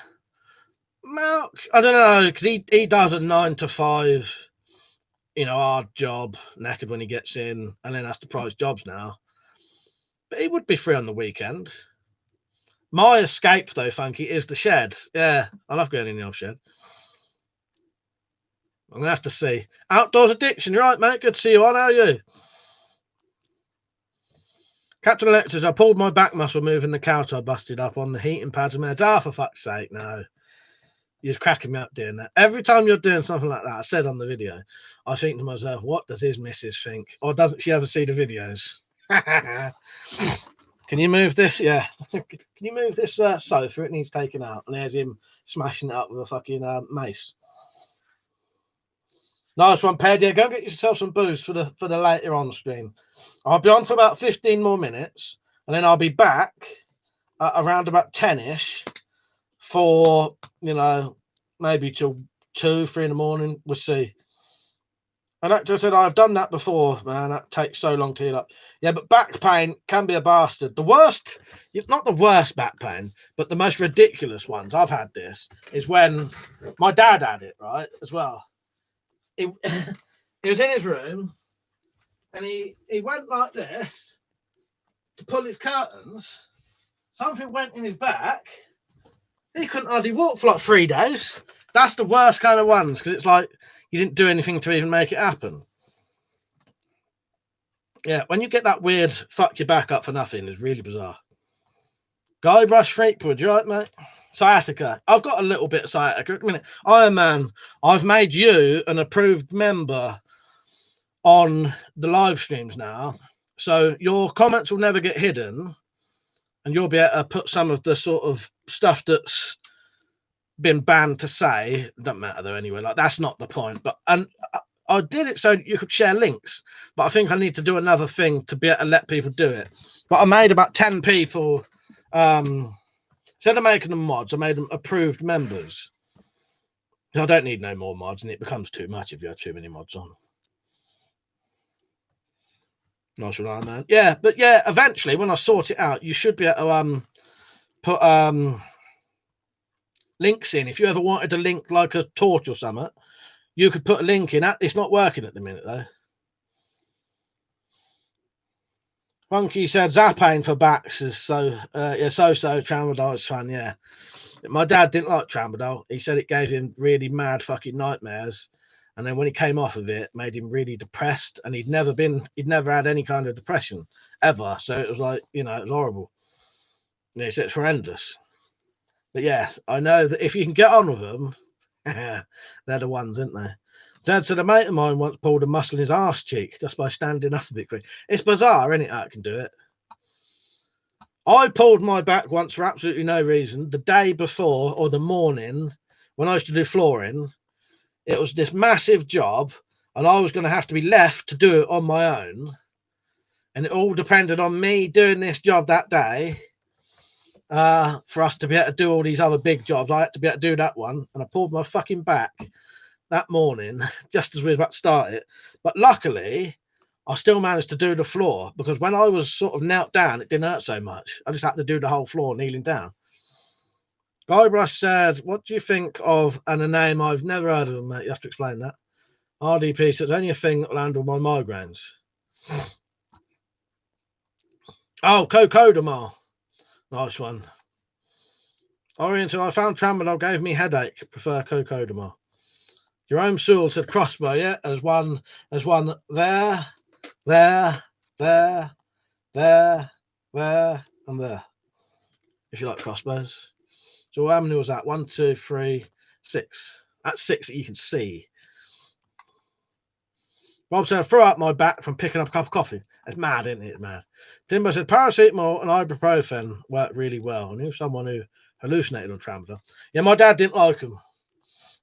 Malk, I don't know, because he does a 9 to 5, hard job, knackered when he gets in, and then has to prize jobs now. But he would be free on the weekend. My escape, though, Funky, is the shed. Yeah, I love going in the old shed. I'm going to have to see. Outdoors Addiction, you're right, mate. Good to see you on. How are you? Captain Electors, I pulled my back muscle moving the couch I busted up on the heating pads and meds. For fuck's sake, no. You're cracking me up doing that. Every time you're doing something like that, I said on the video, I think to myself, what does his missus think? Or doesn't she ever see the videos? Can you move this? Yeah. Can you move this sofa? It needs taken out. And there's him smashing it up with a fucking mace. Nice one, Ped. Yeah, go and get yourself some booze for the later on stream. I'll be on for about 15 more minutes, and then I'll be back around about 10ish for, maybe till 2, 3 in the morning. We'll see. And I said, I've done that before, man. That takes so long to heal up. Yeah, but back pain can be a bastard. The worst, not the worst back pain, but the most ridiculous ones, I've had this, is when my dad had it, right, as well. He was in his room, and he went like this to pull his curtains. Something went in his back. He couldn't hardly walk for like 3 days. That's the worst kind of ones, because it's like you didn't do anything to even make it happen. Yeah, when you get that weird fuck your back up for nothing, it's really bizarre. Guybrush Threepwood, you right, mate? Sciatica. I've got a little bit of sciatica. A minute. Iron Man, I've made you an approved member on the live streams now. So your comments will never get hidden, and you'll be able to put some of the sort of stuff that's been banned to say. Doesn't matter though anyway. Like, that's not the point. But I did it so you could share links. But I think I need to do another thing to be able to let people do it. But I made about 10 people. Instead of making them mods, I made them approved members. I don't need no more mods, and it becomes too much if you have too many mods on. Nice one, man. Yeah, but yeah, eventually when I sort it out, you should be able to put links in. If you ever wanted to link like a torch or something, you could put a link in. It's not working at the minute though. Funky said Zappane for backs is so Tramadol is fun. Yeah, my dad didn't like Tramadol. He said it gave him really mad fucking nightmares, and then when he came off of it, made him really depressed. And he'd never had any kind of depression ever. So it was like, it was horrible. Yeah, he said it's horrendous. But yeah, I know that if you can get on with them, they're the ones, aren't they? Dad said a mate of mine once pulled a muscle in his arse cheek just by standing up a bit quick. It's bizarre, isn't it, how it can do it? I pulled my back once for absolutely no reason. The day before, or the morning, when I used to do flooring, it was this massive job, and I was going to have to be left to do it on my own. And it all depended on me doing this job that day for us to be able to do all these other big jobs. I had to be able to do that one, and I pulled my fucking back that morning just as we were about to start it. But luckily, I still managed to do the floor, because when I was sort of knelt down, it didn't hurt so much. I just had to do the whole floor kneeling down. Guybrush said, what do you think of, and a name I've never heard of them, mate? You have to explain that. RDP said, only a thing that will handle my migraines. Oh, Cocodamol. Nice one. Oriental, I found Tramadol gave me headache. Prefer Cocodamol. Jerome Sewell said crossbow, yeah. There's one there, and there. if you like crossbows. So how many was that? 1, 2, 3, 6. That's 6 that you can see. Bob said, I threw out my back from picking up a cup of coffee. It's mad, isn't it? It's mad. Timbo said, paracetamol and ibuprofen worked really well. I knew someone who hallucinated on tramadol. Yeah, my dad didn't like them.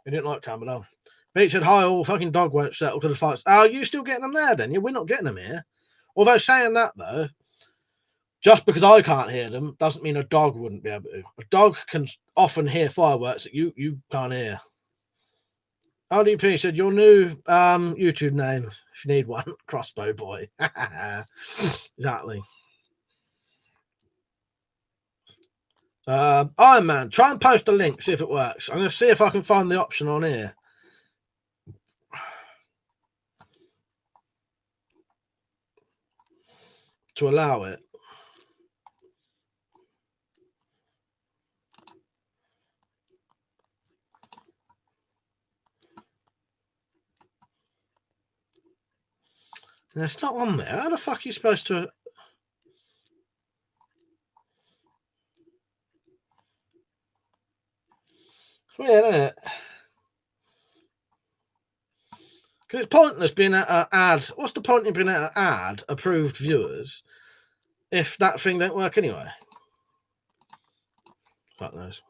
He didn't like tramadol. Pete said, hi all, fucking dog won't settle because of fights. Oh, are you still getting them there then? Yeah, we're not getting them here. Although saying that though, just because I can't hear them doesn't mean a dog wouldn't be able to. A dog can often hear fireworks that you can't hear. RDP said, your new YouTube name, if you need one, Crossbow Boy. Exactly. Iron Man, try and post a link, see if it works. I'm going to see if I can find the option on here. To allow it. No, it's not on there. How the fuck are you supposed to... It's weird, isn't it? Because it's pointless being at an ad. What's the point in being at an ad, approved viewers, if that thing don't work anyway? Fuck knows.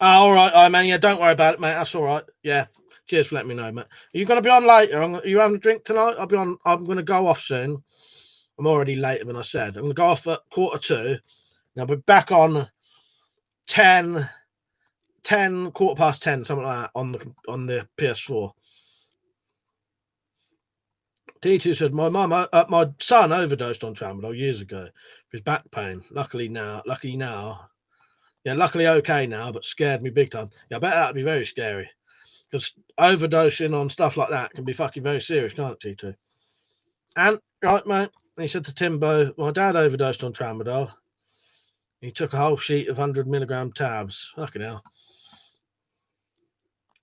Oh, all right, Iron Man. Yeah, don't worry about it, mate. That's all right. Yeah. Cheers for letting me know, mate. Are you going to be on later? Are you having a drink tonight? I'll be on. I'm going to go off soon. I'm already later than I said. I'm going to go off at 1:45. And I'll be back on 10, 10:15, something like that, on the PS4. T2 said, my son overdosed on tramadol years ago for his back pain. Luckily now, yeah, luckily okay now, but scared me big time. Yeah, I bet that'd be very scary. Because overdosing on stuff like that can be fucking very serious, can't it, T2? And, right, mate, he said to Timbo, my dad overdosed on tramadol. He took a whole sheet of 100 milligram tabs. Fucking hell.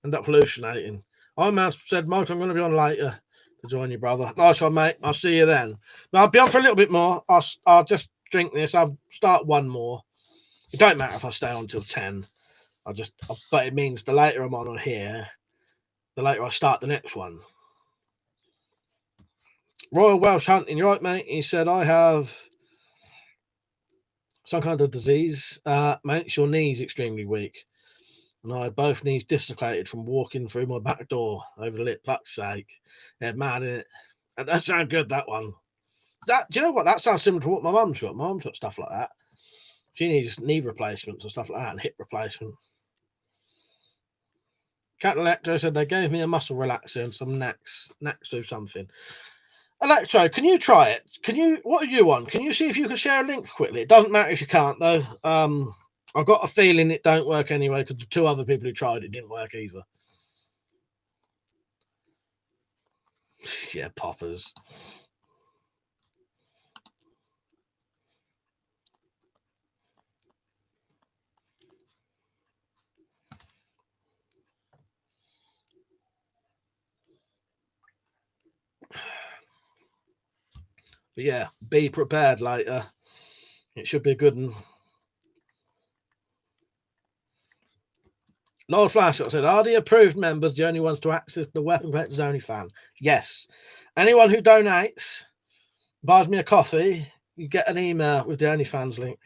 Ended up hallucinating. Iron Man said, Mike, I'm going to be on later to join you, brother. Nice one, mate. I'll see you then. But I'll be on for a little bit more. I'll just drink this. I'll start one more. It don't matter if I stay on till 10. But it means the later I'm on here, the later I start the next one. Royal Welsh Hunting, you're right, mate. He said, I have some kind of disease. Makes your knees extremely weak. And I had both knees dislocated from walking through my back door over the lip. Fuck's sake. Yeah, mad, innit? That does sound good, that one. Do you know what? That sounds similar to what my mum's got. My mum's got stuff like that. She needs knee replacements and stuff like that, and hip replacement. Cat Electro said they gave me a muscle relaxer and some Naxo something. Electro, can you try it? What are you on? Can you see if you can share a link quickly? It doesn't matter if you can't, though. I've got a feeling it don't work anyway, because the 2 other people who tried it didn't work either. Yeah, poppers. But yeah, be prepared later. It should be a good one. Lord Flask said, are the approved members the only ones to access the Weapon Collector's OnlyFans? Yes. Anyone who donates, buys me a coffee, you get an email with the OnlyFans link.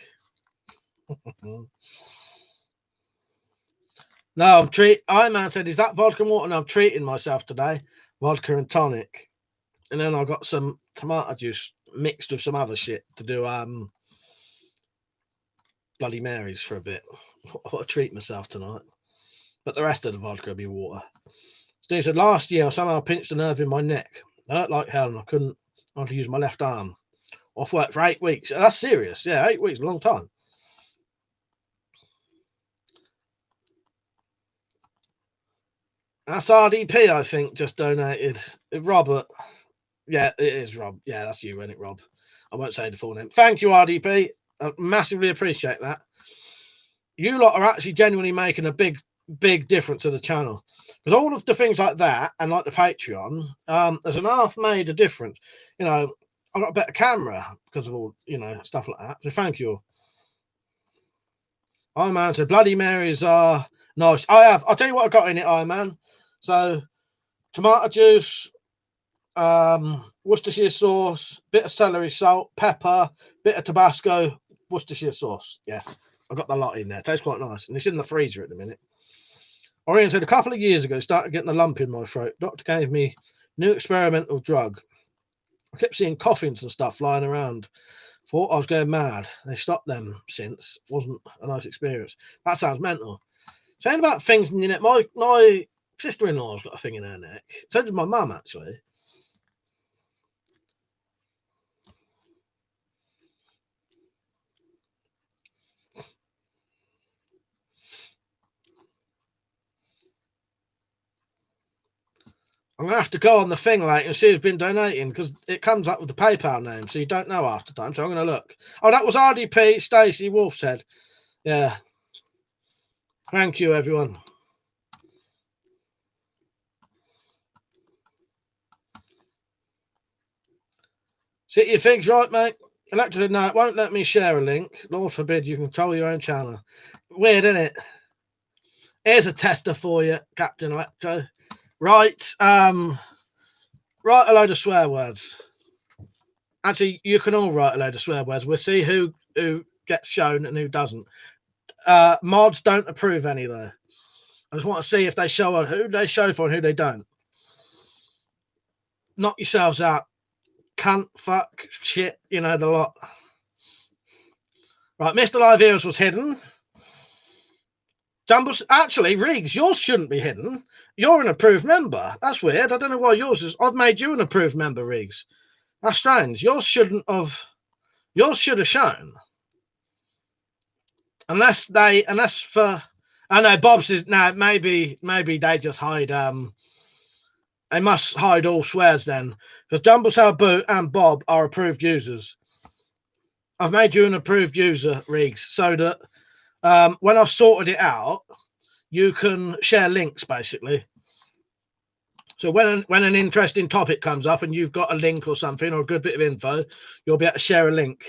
No, Iron Man said, is that vodka and water? No, I'm treating myself today. Vodka and tonic. And then I got some tomato juice mixed with some other shit to do Bloody Marys for a bit. I want to treat myself tonight. But the rest of the vodka will be water. Steve said, last year I somehow pinched a nerve in my neck. I hurt like hell and I had to use my left arm. Off work for 8 weeks. That's serious. Yeah, 8 weeks, a long time. That's RDP, I think, just donated. Robert. Yeah, it is Rob. Yeah, that's you, isn't it, Rob? I won't say the full name. Thank you, RDP. I massively appreciate that. You lot are actually genuinely making a big difference to the channel. Because all of the things like that, and like the Patreon, there's an half made a difference. You know, I've got a better camera because of all, you know, stuff like that. So thank you. Iron Man said Bloody Marys are nice. I'll tell you what I got in it, Iron Man. So tomato juice, Worcestershire sauce, bit of celery salt, pepper, bit of Tabasco, Worcestershire sauce. Yeah, I got the lot in there. Tastes quite nice, and it's in the freezer at the minute. Orion said a couple of years ago, started getting a lump in my throat. Doctor gave me new experimental drug. I kept seeing coffins and stuff flying around. Thought I was going mad. They stopped them since. Wasn't a nice experience. That sounds mental. Saying about things in your neck. My sister-in-law's got a thing in her neck. So did my mum, actually. I'm going to have to go on the thing later and see who's been donating because it comes up with the PayPal name, so you don't know after time. So I'm going to look. Oh, that was RDP. Stacey Wolf said. Yeah. Thank you, everyone. See your things right, mate? Electra, no, it won't let me share a link. Lord forbid you control your own channel. Weird, isn't it? Here's a tester for you, Captain Electro. Right, write a load of swear words. Actually, you can all write a load of swear words. We'll see who gets shown and who doesn't. Mods don't approve any though. I just want to see if they show who they show for and who they don't. Knock yourselves out. Cunt, fuck, shit, you know the lot. Right, Mr. Live Ears was hidden. Jumbles, actually, Riggs, yours shouldn't be hidden. You're an approved member. That's weird. I don't know why yours is. I've made you an approved member, Riggs. That's strange. Yours shouldn't have. Yours should have shown. Unless for. I know Bob's is now. Maybe they just hide. They must hide all swears then, because Jumblesale Boot and Bob are approved users. I've made you an approved user, Riggs, so that. When I've sorted it out, you can share links basically. So when an interesting topic comes up and you've got a link or something or a good bit of info, you'll be able to share a link.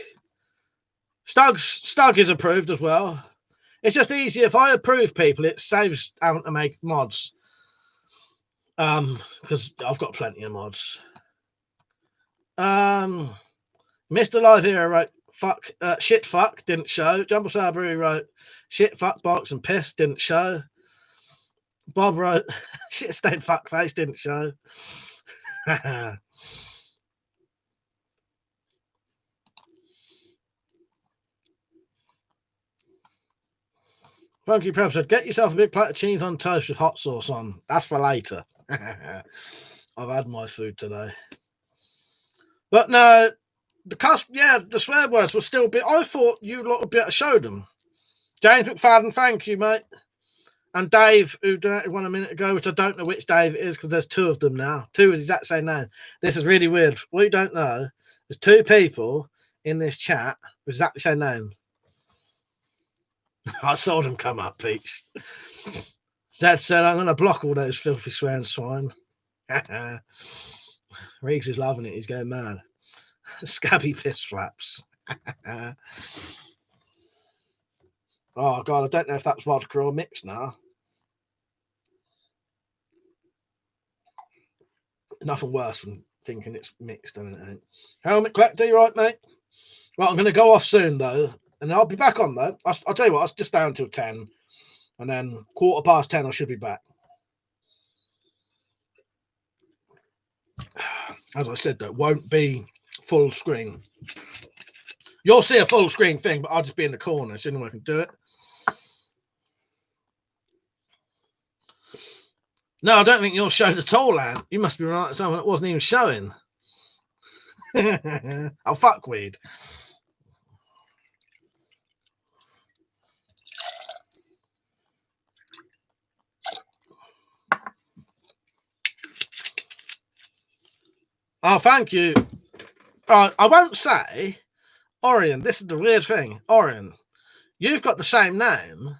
Stug is approved as well. It's just easy if I approve people. It saves having to make mods. Because I've got plenty of mods. Mr. Live Hero wrote fuck, shit fuck didn't show. Jumble Sabri wrote shit fuck bollocks and piss didn't show. Bob wrote shit stained fuck face didn't show. Funky Prep said, get yourself a big plate of cheese on toast with hot sauce on. That's for later. I've had my food today. But no, the swear words will still be. I thought you lot would be able to show them. James McFadden, thank you, mate. And Dave, who donated one a minute ago, which I don't know which Dave it is because there's two of them now. Two is the exact same name. This is really weird. What you don't know, there's two people in this chat with exactly the same name. I saw them come up, Peach. Zed said, I'm going to block all those filthy swearing swine. Riggs is loving it. He's going mad. Scabby piss flaps. Oh, God, I don't know if that's vodka or mixed now. Nothing worse than thinking it's mixed, and it ain't. Helmet Collector, you right, mate? Well, I'm going to go off soon, though, and I'll be back on, though. I'll tell you what, I'll just stay until 10, and then 10:15, I should be back. As I said, though, won't be full screen. You'll see a full screen thing, but I'll just be in the corner. It's the only way I can do it. No, I don't think you're showed at all, Anne. You must be right. Someone that wasn't even showing. Oh, fuckweed. Oh, thank you. I won't say, Orion, this is the weird thing. Orion, you've got the same name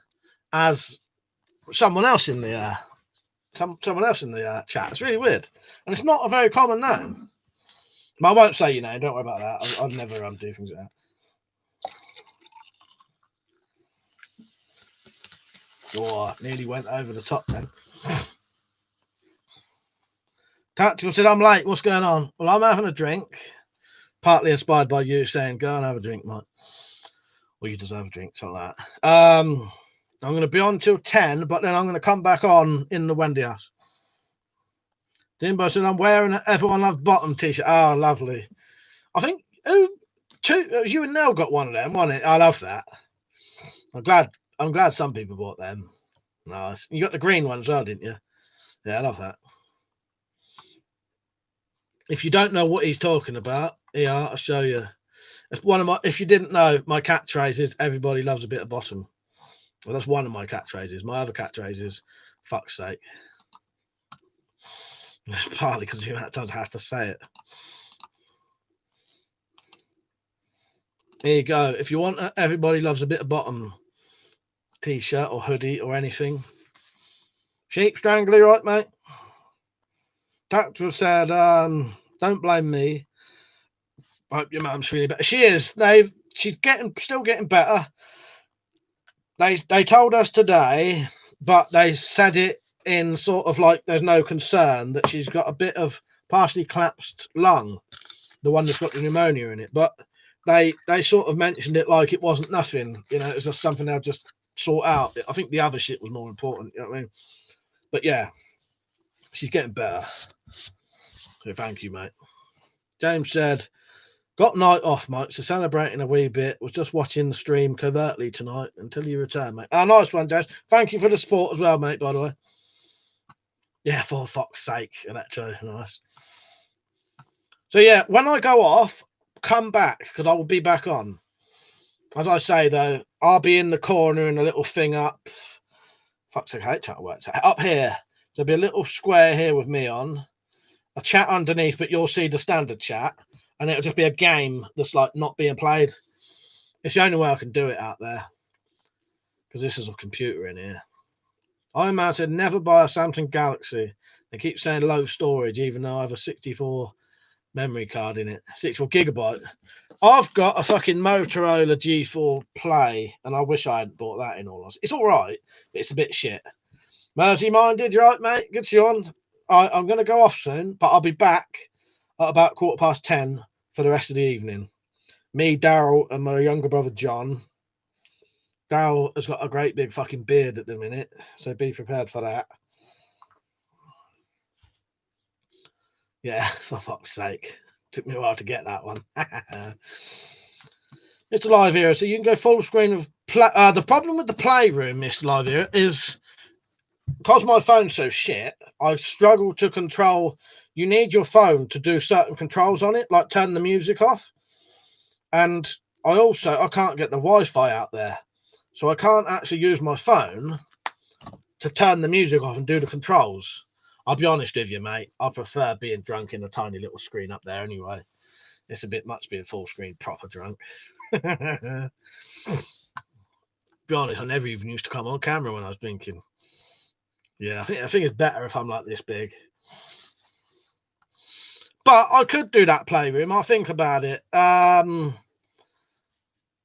as someone else in the someone else in the chat. It's really weird, and it's not a very common name. But I won't say your name. Don't worry about that. I'd never do things like that. Oh, I nearly went over the top then. Tactical said, I'm late. What's going on? Well, I'm having a drink. Partly inspired by you saying, go and have a drink, mate. Well, you deserve a drink, something like that. I'm going to be on till 10, but then I'm going to come back on in the Wendy house. Dimbo said, I'm wearing an Everyone Loves Bottom t-shirt. Oh, lovely. I think you and Nell got one of them, wasn't it? I love that. I'm glad some people bought them. Nice. You got the green one as well, didn't you? Yeah, I love that. If you don't know what he's talking about, here, I'll show you. It's one of my. If you didn't know, my catchphrase is "Everybody loves a bit of bottom." Well, that's one of my catchphrases. My other catchphrase is "Fuck's sake." It's partly because you have to say it. Here you go. If you want "Everybody loves a bit of bottom" t-shirt or hoodie or anything, Sheep Strangler, right, mate? Doctor said, "Don't blame me. I hope your mum's feeling better." She is, Dave. She's still getting better. They told us today, but they said it in sort of like there's no concern that she's got a bit of partially collapsed lung, the one that's got the pneumonia in it. But they sort of mentioned it like it wasn't nothing. You know, it's just something they'll just sort out. I think the other shit was more important. You know what I mean? But yeah, she's getting better. So thank you, mate. James said, got night off, mate, so celebrating a wee bit. Was just watching the stream covertly tonight until you return, mate. Oh, nice one, James. Thank you for the support as well, mate, by the way. Yeah, for fuck's sake, Electro. Nice. So yeah, when I go off, come back, because I will be back on. As I say, though, I'll be in the corner in a little thing up. Fuck's sake, I hate trying to work. Up here. There'll be a little square here with me on. A chat underneath, but you'll see the standard chat. And it'll just be a game that's like not being played. It's the only way I can do it out there. Because this is a computer in here. Iron Man said, never buy a Samsung Galaxy. They keep saying low storage, even though I have a 64 memory card in it. 64 gigabyte. I've got a fucking Motorola G4 Play, and I wish I hadn't bought that in all honesty. It's all right, but it's a bit shit. Mersey minded, you're right, mate. Good to you on. I'm going to go off soon, but I'll be back at about 10:15 for the rest of the evening. Me, Daryl, and my younger brother, John. Daryl has got a great big fucking beard at the minute, so be prepared for that. Yeah, for fuck's sake. Took me a while to get that one. Mr. Live Era, so you can go full screen of the problem with the Playroom, Mr. Live Era, is because my phone's so shit, I struggle to control. You need your phone to do certain controls on it, like turn the music off. And I can't get the Wi-Fi out there. So I can't actually use my phone to turn the music off and do the controls. I'll be honest with you, mate. I prefer being drunk in a tiny little screen up there anyway. It's a bit much being full screen proper drunk. Be honest, I never even used to come on camera when I was drinking. Yeah, I think it's better if I'm like this big. But I could do that Playroom. I'll think about it.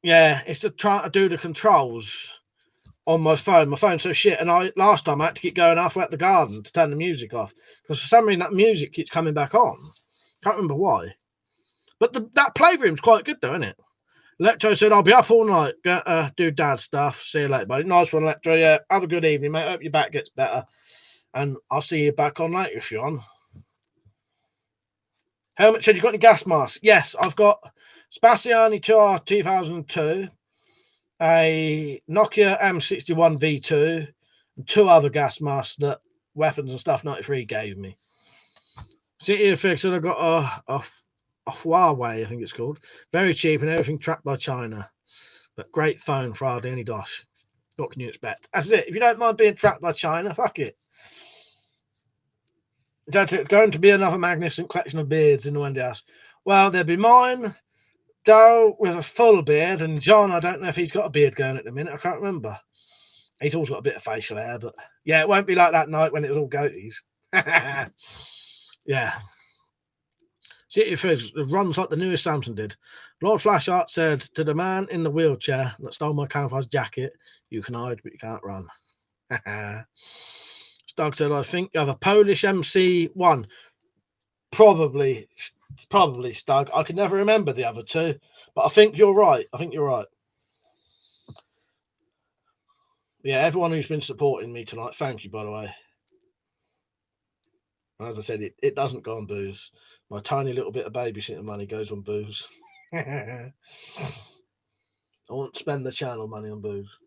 Yeah, it's to try to do the controls on my phone. My phone's so shit. And last time I had to keep going halfway at the garden to turn the music off. Because for some reason that music keeps coming back on. Can't remember why. But that Playroom's quite good though, isn't it? Electro said, I'll be up all night. Do dad stuff. See you later, buddy. Nice one, Electro. Yeah, have a good evening, mate. Hope your back gets better. And I'll see you back on later if you're on. Helmet said, you got any gas masks? Yes, I've got Spaziani 2R 2002, a Nokia M61 V2, and 2 other gas masks that Weapons and Stuff 93 gave me. City of Fix said, I got a Huawei, I think it's called. Very cheap and everything tracked by China. But great phone for hardly any dosh. What can you expect? That's it. If you don't mind being tracked by China, fuck it. That's it. Going to be another magnificent collection of beards in the Wendy house. Well, there'll be mine, Daryl with a full beard, and John, I don't know if he's got a beard going at the minute. I can't remember. He's always got a bit of facial hair, but yeah, it won't be like that night when it was all goatees. Yeah. City of Figs runs like the newest Samson did. Lord Flashheart said to the man in the wheelchair that stole my camouflage jacket, "You can hide, but you can't run." Stug said, "I think you have a Polish MC1. Probably, it's probably Stug. I can never remember the other two, but I think you're right. Yeah, everyone who's been supporting me tonight, thank you, by the way. And as I said, it doesn't go on booze. My tiny little bit of babysitting money goes on booze. I won't spend the channel money on booze.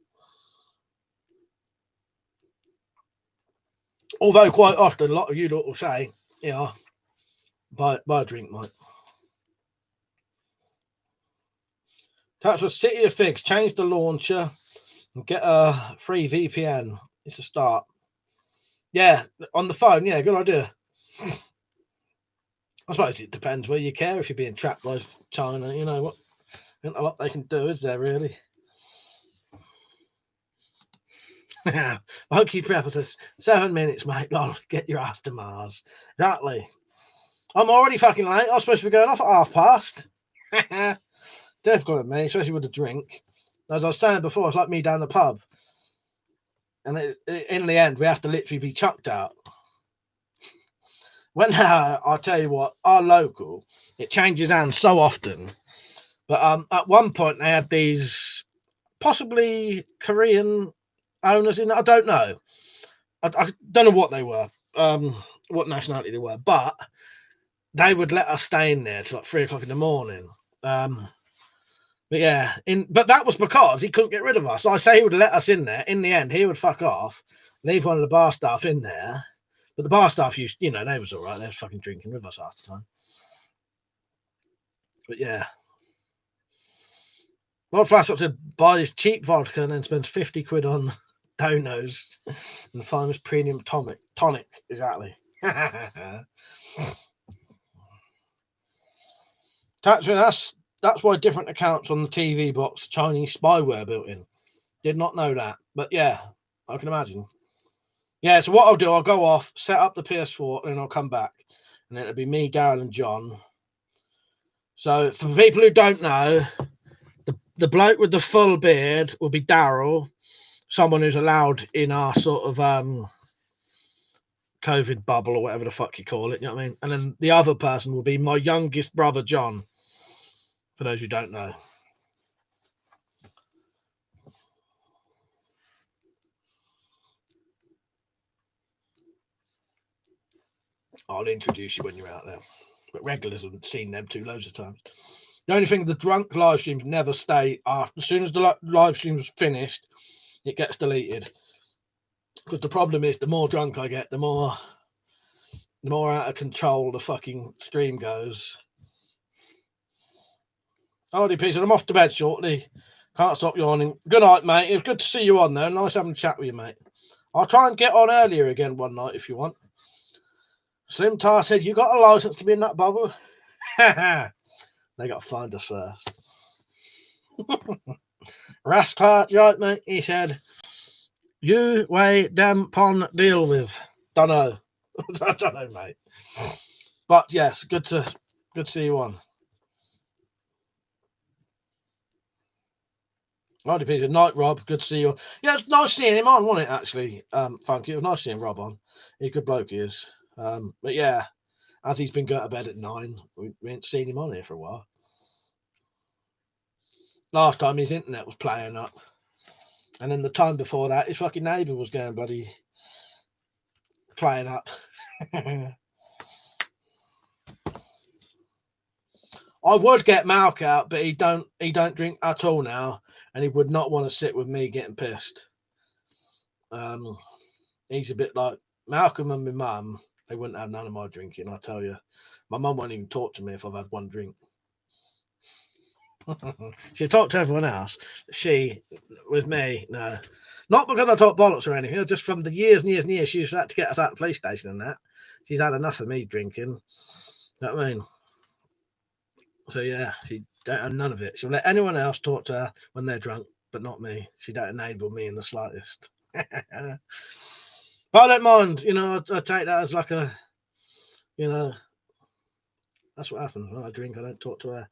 Although quite often, a lot of you lot will say, "Yeah, buy a drink, mate." That's for City of Figs. Change the launcher and get a free VPN. It's a start. Yeah, on the phone. Yeah, good idea. I suppose it depends where you care. If you're being trapped by China, you know what? Not a lot they can do, is there really? Monkey Preface, 7 minutes, mate. Lol, get your ass to Mars. Exactly. I'm already fucking late. I was supposed to be going off at past. Difficult at me, especially with a drink. As I was saying before, it's like me down the pub. And in the end, we have to literally be chucked out. When I'll tell you what, our local, it changes hands so often. But at one point, they had these possibly Korean owners in it. I don't know. I don't know what they were, what nationality they were, but they would let us stay in there till like 3 o'clock in the morning. But yeah, but that was because he couldn't get rid of us. I say he would let us in there. In the end, he would fuck off, leave one of the bar staff in there. But the bar staff used, they was all right. They were fucking drinking with us half the time. But yeah. Lord Flashup said buys cheap vodka and then spends 50 quid on donos and finds premium tonic. Exactly. That's why different accounts on the TV box, Chinese spyware built in. Did not know that. But yeah, I can imagine. Yeah, so what I'll do, I'll go off, set up the PS4, and then I'll come back. And it'll be me, Darren, and John. So for people who don't know, the bloke with the full beard will be Daryl, someone who's allowed in our sort of COVID bubble or whatever the fuck you call it, you know what I mean? And then the other person will be my youngest brother, John, for those who don't know. I'll introduce you when you're out there. But regulars have seen them two loads of times. The only thing, the drunk live streams never stay after. As soon as the live stream's finished, it gets deleted. Because the problem is, the more drunk I get, the more out of control the fucking stream goes. Alrighty, peace. I'm off to bed shortly. Can't stop yawning. Good night, mate. It was good to see you on there. Nice having a chat with you, mate. I'll try and get on earlier again one night if you want. Slim Tar said, "You got a license to be in that bubble?" They got to find us first. Rasclat, right, mate? He said, "You way damn pon deal with." Don't know. Don't know, mate. But yes, good to see you on. Right, Peter. Night, Rob. Good to see you on. Yeah, it's nice seeing him on, wasn't it, actually? Funky. It was nice seeing Rob on. He's a good bloke, he is. But yeah, as he's been going to bed at 9, we ain't seen him on here for a while. Last time his internet was playing up. And then the time before that, his fucking neighbour was going bloody playing up. I would get Malk out, but he don't drink at all now, and he would not want to sit with me getting pissed. He's a bit like Malcolm and my mum. They wouldn't have none of my drinking, I tell you. My mum won't even talk to me if I've had one drink. She'll talk to everyone else. She, with me, no. Not because I talk bollocks or anything, just from the years and years and years she's had to get us out of the police station and that. She's had enough of me drinking. You know what I mean? So yeah, she don't have none of it. She'll let anyone else talk to her when they're drunk, but not me. She don't enable me in the slightest. But I don't mind, I take that as like a, That's what happens when I drink. I don't talk to her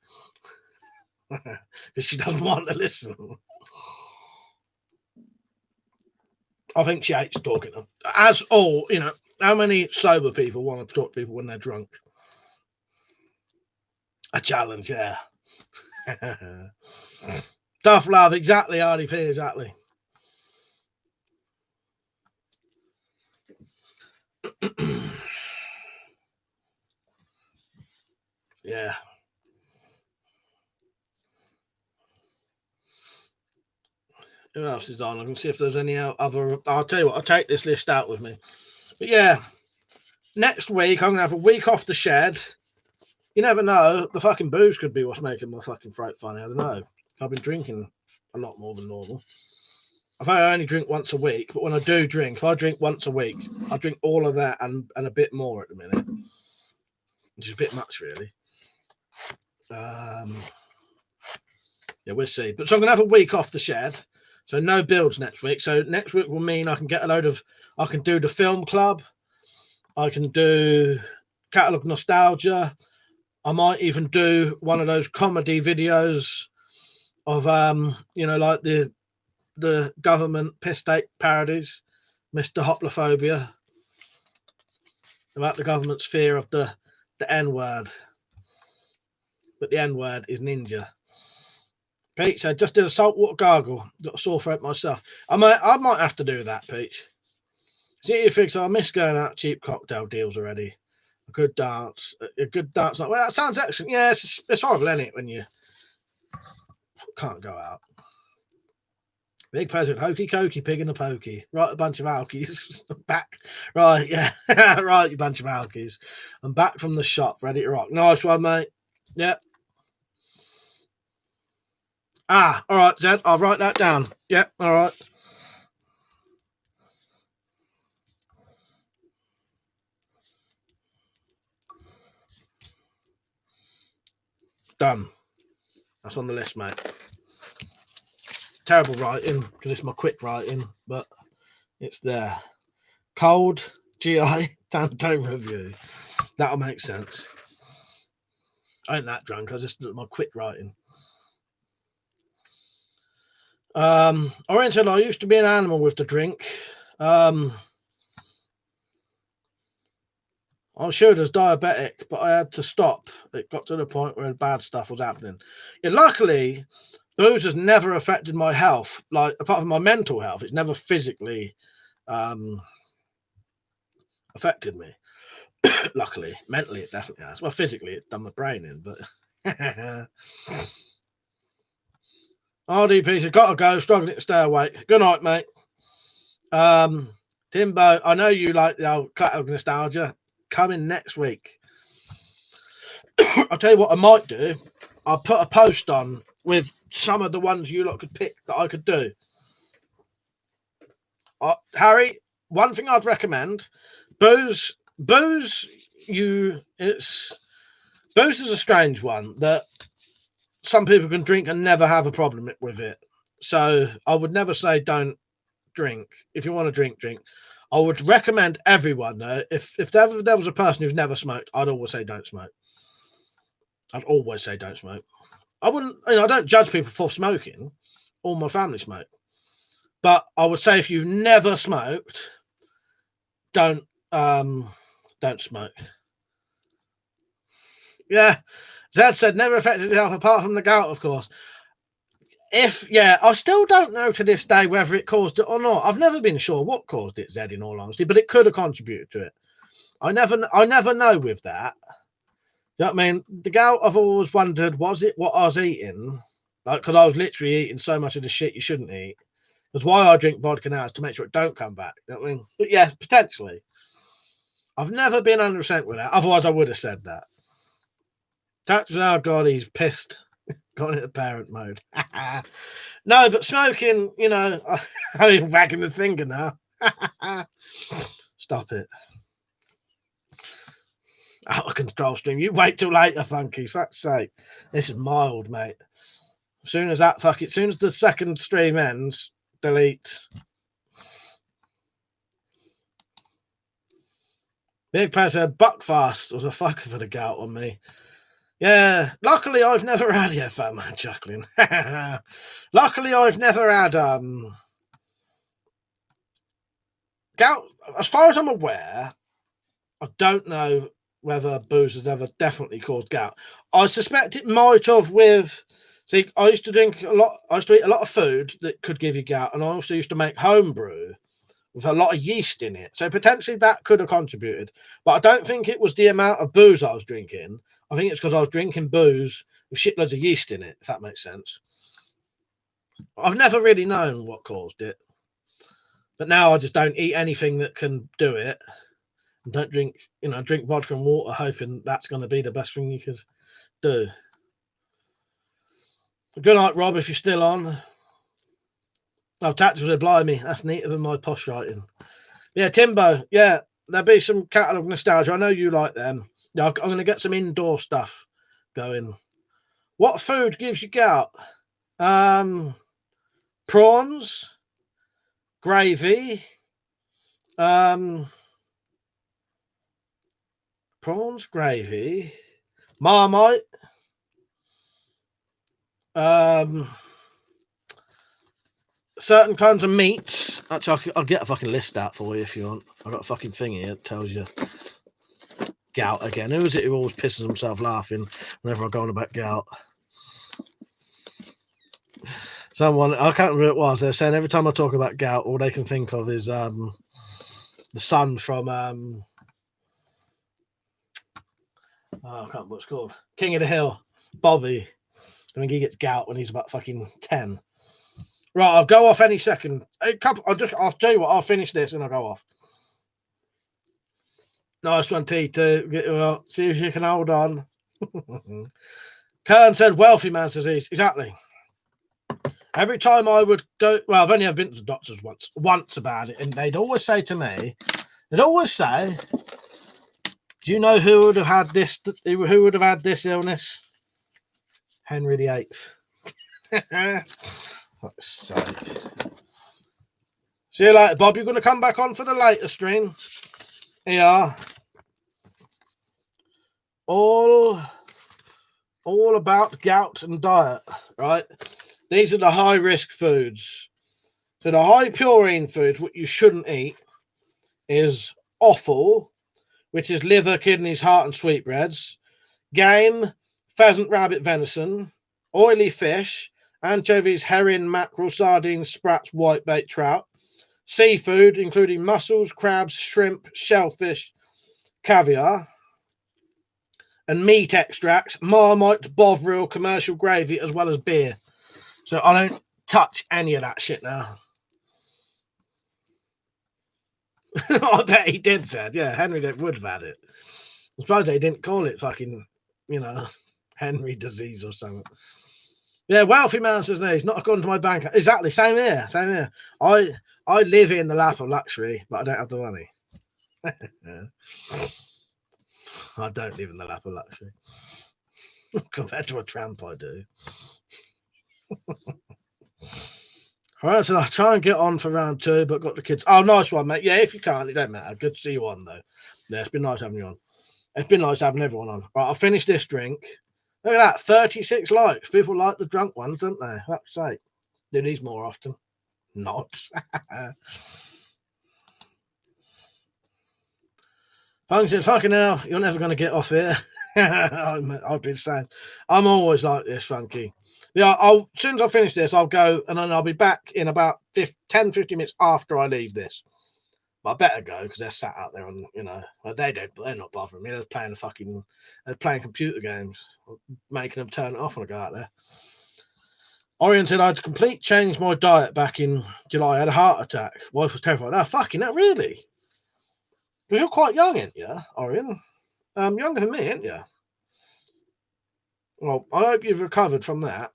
because she doesn't want to listen. I think she hates talking to them. As all, you know, how many sober people want to talk to people when they're drunk? A challenge, yeah. Tough love, exactly, RDP, exactly. Yeah. Who else is on? I can see if there's any other. I'll tell you what, I'll take this list out with me. But yeah, next week I'm going to have a week off the shed. You never know. The fucking booze could be what's making my fucking throat funny. I don't know. I've been drinking a lot more than normal. I only drink once a week, but when I do drink, if I drink once a week, I drink all of that and a bit more at the minute, which is a bit much, really. Yeah, we'll see. But so I'm going to have a week off the shed. So no builds next week. So next week will mean I can get a load of, I can do the film club. I can do catalog nostalgia. I might even do one of those comedy videos of, you know, like the government piss take parodies, Mr. Hoplophobia, about the government's fear of the N-word. But the N-word is ninja. Peach, I just did a saltwater gargle. Got a sore throat myself. I might have to do that, Peach. See, you think so? I miss going out cheap cocktail deals already. A good dance. Well, that sounds excellent. Yeah, it's horrible, isn't it, when you can't go out. Big present, hokey cokey, pig in a pokey. Right, a bunch of alkies. Back. Right, yeah. Right, you bunch of alkies. I'm back from the shop, ready to rock. Nice one, mate. Yeah. Ah, all right, Zed. I'll write that down. Yeah, all right. Done. That's on the list, mate. Terrible writing because it's my quick writing, but it's there. Cold GI Tanto review. That'll make sense. I ain't that drunk. I just my quick writing. Oriental, I used to be an animal with the drink. I was showed as diabetic, but I had to stop. It got to the point where bad stuff was happening. Yeah, luckily, booze has never affected my health. Like apart from my mental health, it's never physically affected me. Luckily, mentally it definitely has. Well, physically it's done my brain in, but RD Peter, gotta go, struggling to stay awake. Good night, mate. Timbo, I know you like the old catalog nostalgia. Coming next week. I'll tell you what I might do. I'll put a post on with some of the ones you lot could pick that I could do. Harry, one thing I'd recommend, booze is a strange one that some people can drink and never have a problem with it. So I would never say don't drink. If you want to drink. I would recommend everyone though. If there was a person who's never smoked, I'd always say don't smoke. I wouldn't, I don't judge people for smoking. All my family smoke. But I would say if you've never smoked, don't smoke. Yeah. Zed said never affected health apart from the gout, of course. I still don't know to this day whether it caused it or not. I've never been sure what caused it, Zed, in all honesty, but it could have contributed to it. I never know with that. You know what I mean? The gout, I've always wondered, was it what I was eating? Like, because I was literally eating so much of the shit you shouldn't eat. That's why I drink vodka now, is to make sure it don't come back. You know what I mean? But yeah, potentially. I've never been 100% with that. Otherwise, I would have said that. That's now, God, he's pissed. Gone into parent mode. No, but smoking, I'm even wagging the finger now. Stop it. Out of control stream. You wait till later, Funky. Fuck's sake. This is mild, mate. As soon as the second stream ends, delete. Big Pat said Buckfast was a fucker for the gout on me. Yeah, luckily I've never had fat man chuckling. Luckily I've never had gout. As far as I'm aware, I don't know whether booze has ever definitely caused gout. I suspect it might have with. See, I used to drink a lot. I used to eat a lot of food that could give you gout, and I also used to make home brew with a lot of yeast in it. So potentially that could have contributed. But I don't think it was the amount of booze I was drinking. I think it's because I was drinking booze with shitloads of yeast in it, if that makes sense. I've never really known what caused it. But now I just don't eat anything that can do it. And don't drink, drink vodka and water, hoping that's going to be the best thing you could do. Good night, Rob, if you're still on. Oh, Tactics would blimey. That's neater than my posh writing. Yeah, Timbo. Yeah, there'll be some catalogue nostalgia. I know you like them. Yeah, I'm going to get some indoor stuff going. What food gives you gout? Prawns, gravy, prawns, gravy, Marmite, certain kinds of meats. Actually, I'll get a fucking list out for you if you want. I've got a fucking thing here that tells you. Gout again. Who is it who always pisses himself laughing whenever I go on about gout? Someone, I can't remember who it was. They're saying every time I talk about gout, all they can think of is the son from I can't remember what it's called. King of the Hill, Bobby. I think he gets gout when he's about fucking 10. Right, I'll go off any second. I'll tell you what, I'll finish this and I'll go off. Nice one, T2. Well, see if you can hold on. Kern said wealthy man's disease. Exactly. Every time I would go, well, I've only ever been to the doctors once about it, and they'd always say to me, do you know who would have had this? Who would have had this illness? Henry VIII. Fuck's sake. See you later, Bob. You're going to come back on for the later stream. Here you are. All about gout and diet, right? These are the high-risk foods. So the high purine foods, what you shouldn't eat, is offal, which is liver, kidneys, heart, and sweetbreads, game, pheasant, rabbit, venison, oily fish, anchovies, herring, mackerel, sardines, sprats, whitebait, trout, seafood, including mussels, crabs, shrimp, shellfish, caviar, and meat extracts, Marmite, Bovril, commercial gravy, as well as beer. So I don't touch any of that shit now. I bet he did, said. Yeah, Henry would have had it. I suppose they didn't call it fucking, Henry disease or something. Yeah, wealthy man says no, he's not according to my bank. Exactly, same here. I live in the lap of luxury, but I don't have the money. I don't live in the lap of luxury. Compared to a tramp, I do. All right, so I'll try and get on for round 2, but got the kids. Oh, nice one, mate. Yeah, if you can't, it don't matter. Good to see you on, though. Yeah, it's been nice having you on. It's been nice having everyone on. Right, I'll finish this drink. Look at that, 36 likes. People like the drunk ones, don't they? Fuck's sake. Do these more often. Not. Function, fucking hell, you're never going to get off here. I've been saying, I'm always like this, Funky. Yeah, as soon as I finish this, I'll go and then I'll be back in about 10, 15 minutes after I leave this. But I better go because they're sat out there and, they're not bothering me. They're playing computer games, making them turn it off when I go out there. Orion said I'd complete changed my diet back in July. I had a heart attack. Wife was terrified. Oh, fucking that, really? Because you're quite young, ain't you, Orion? Younger than me, ain't you? Well, I hope you've recovered from that.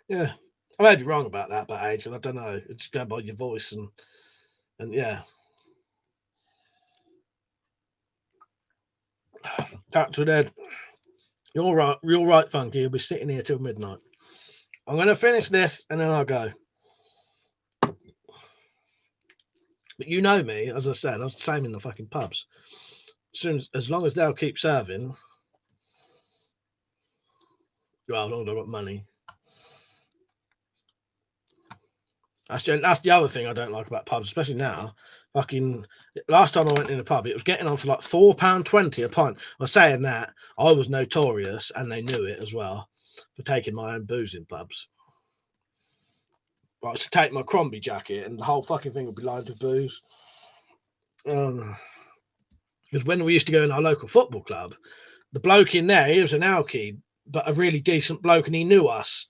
Yeah. I may be wrong about that, but age, I don't know. It's going by your voice and yeah. Back to Ed. You're right, Funky. You'll be sitting here till midnight. I'm going to finish this and then I'll go. But you know me, as I said, I was the same in the fucking pubs. As long as they'll keep serving, Well, as long as I've got money. That's the other thing I don't like about pubs, especially now. Fucking last time I went in a pub, it was getting on for like £4.20 a pint. I was saying that I was notorious, and they knew it as well, for taking my own booze in pubs. I used to take my Crombie jacket, and the whole fucking thing would be lined with booze. Because when we used to go in our local football club, the bloke in there, he was an alky, but a really decent bloke, and he knew us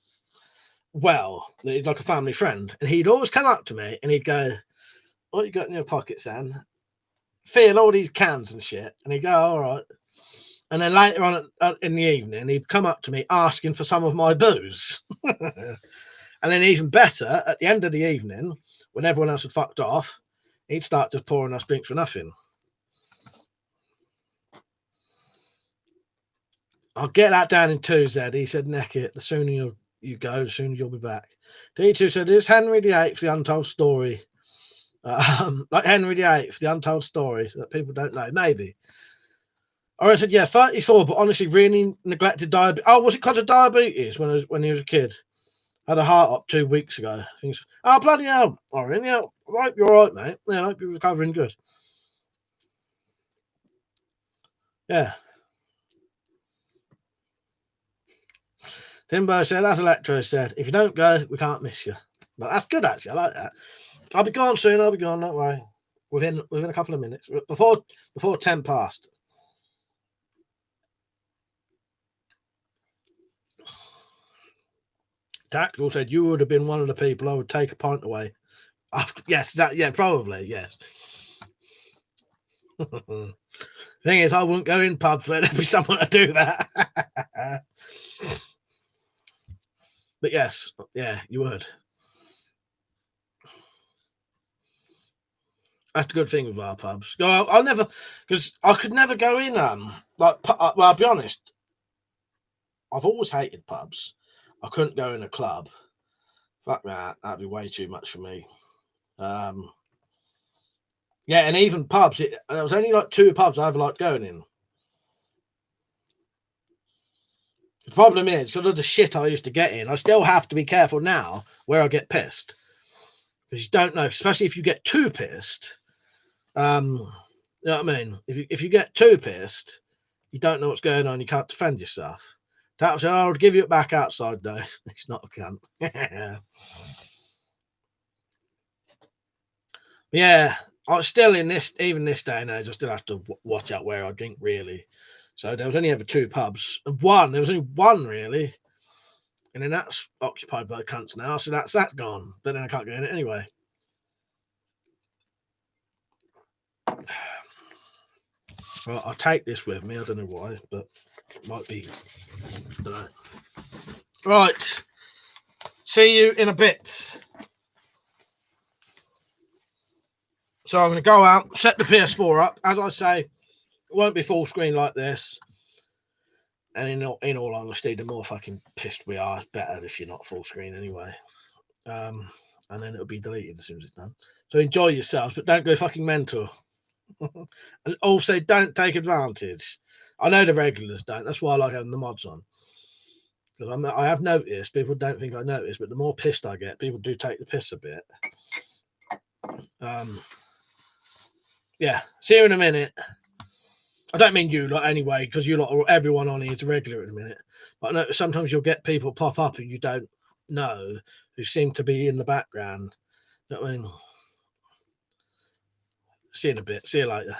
well, like a family friend. And he'd always come up to me and he'd go, "What you got in your pocket, Sam?" Feel all these cans and shit. And he'd go, "All right." And then later on in the evening, he'd come up to me asking for some of my booze. And then even better, at the end of the evening, when everyone else had fucked off, he'd start just pouring us drinks for nothing. "I'll get that down in 2, Zed." He said, "Neck it. The sooner you go, the sooner you'll be back." D2 said, "Is Henry VIII the untold story?" Like Henry VIII, the untold story that people don't know. Maybe. Or I said, yeah, 34, but honestly, really neglected diabetes. Oh, was it because of diabetes when he was a kid? Had a heart up 2 weeks ago. Things. Oh, bloody hell. All right, yeah. I hope you're all right, mate. Yeah, I hope you're recovering good. Yeah. Timbo said, as Electro said, if you don't go, we can't miss you. But that's good, actually. I like that. I'll be gone soon. I'll be gone. Don't worry. Within a couple of minutes. Before 10 past. Tactical said, you would have been one of the people I would take a pint away. After, yes, probably, yes. Thing is, I wouldn't go in pubs where there'd be someone to do that. But yes, yeah, you would. That's the good thing with our pubs. I'll never, because I could never go in. Well, I'll be honest. I've always hated pubs. I couldn't go in a club. Fuck that. That'd be way too much for me. Yeah, and even pubs. There was only like 2 pubs I ever liked going in. The problem is, because of the shit I used to get in, I still have to be careful now where I get pissed. Because you don't know, especially if you get too pissed. You know what I mean? If you get too pissed, you don't know what's going on, you can't defend yourself. That was, I'll give you it back outside, though. It's not a cunt. Yeah, I was still in this, even this day and age, I still have to watch out where I drink, really. So there was only ever 2 pubs. There was only one, really. And then that's occupied by cunts now, so that's that gone. But then I can't go in it anyway. Well, I'll take this with me. I don't know why, but it might be. I don't know. Right. See you in a bit. So I'm going to go out, set the PS4 up. As I say, it won't be full screen like this. And in all honesty, the more fucking pissed we are, it's better if you're not full screen anyway. And then it'll be deleted as soon as it's done. So enjoy yourselves, but don't go fucking mental. And also, don't take advantage. I know the regulars don't. That's why I like having the mods on. Because I have noticed, people don't think I notice, but the more pissed I get, people do take the piss a bit. Yeah, see you in a minute. I don't mean you lot anyway, because you lot, everyone on here is regular at the minute. But I know sometimes you'll get people pop up who you don't know, who seem to be in the background. You know what I mean? See you in a bit. See you later.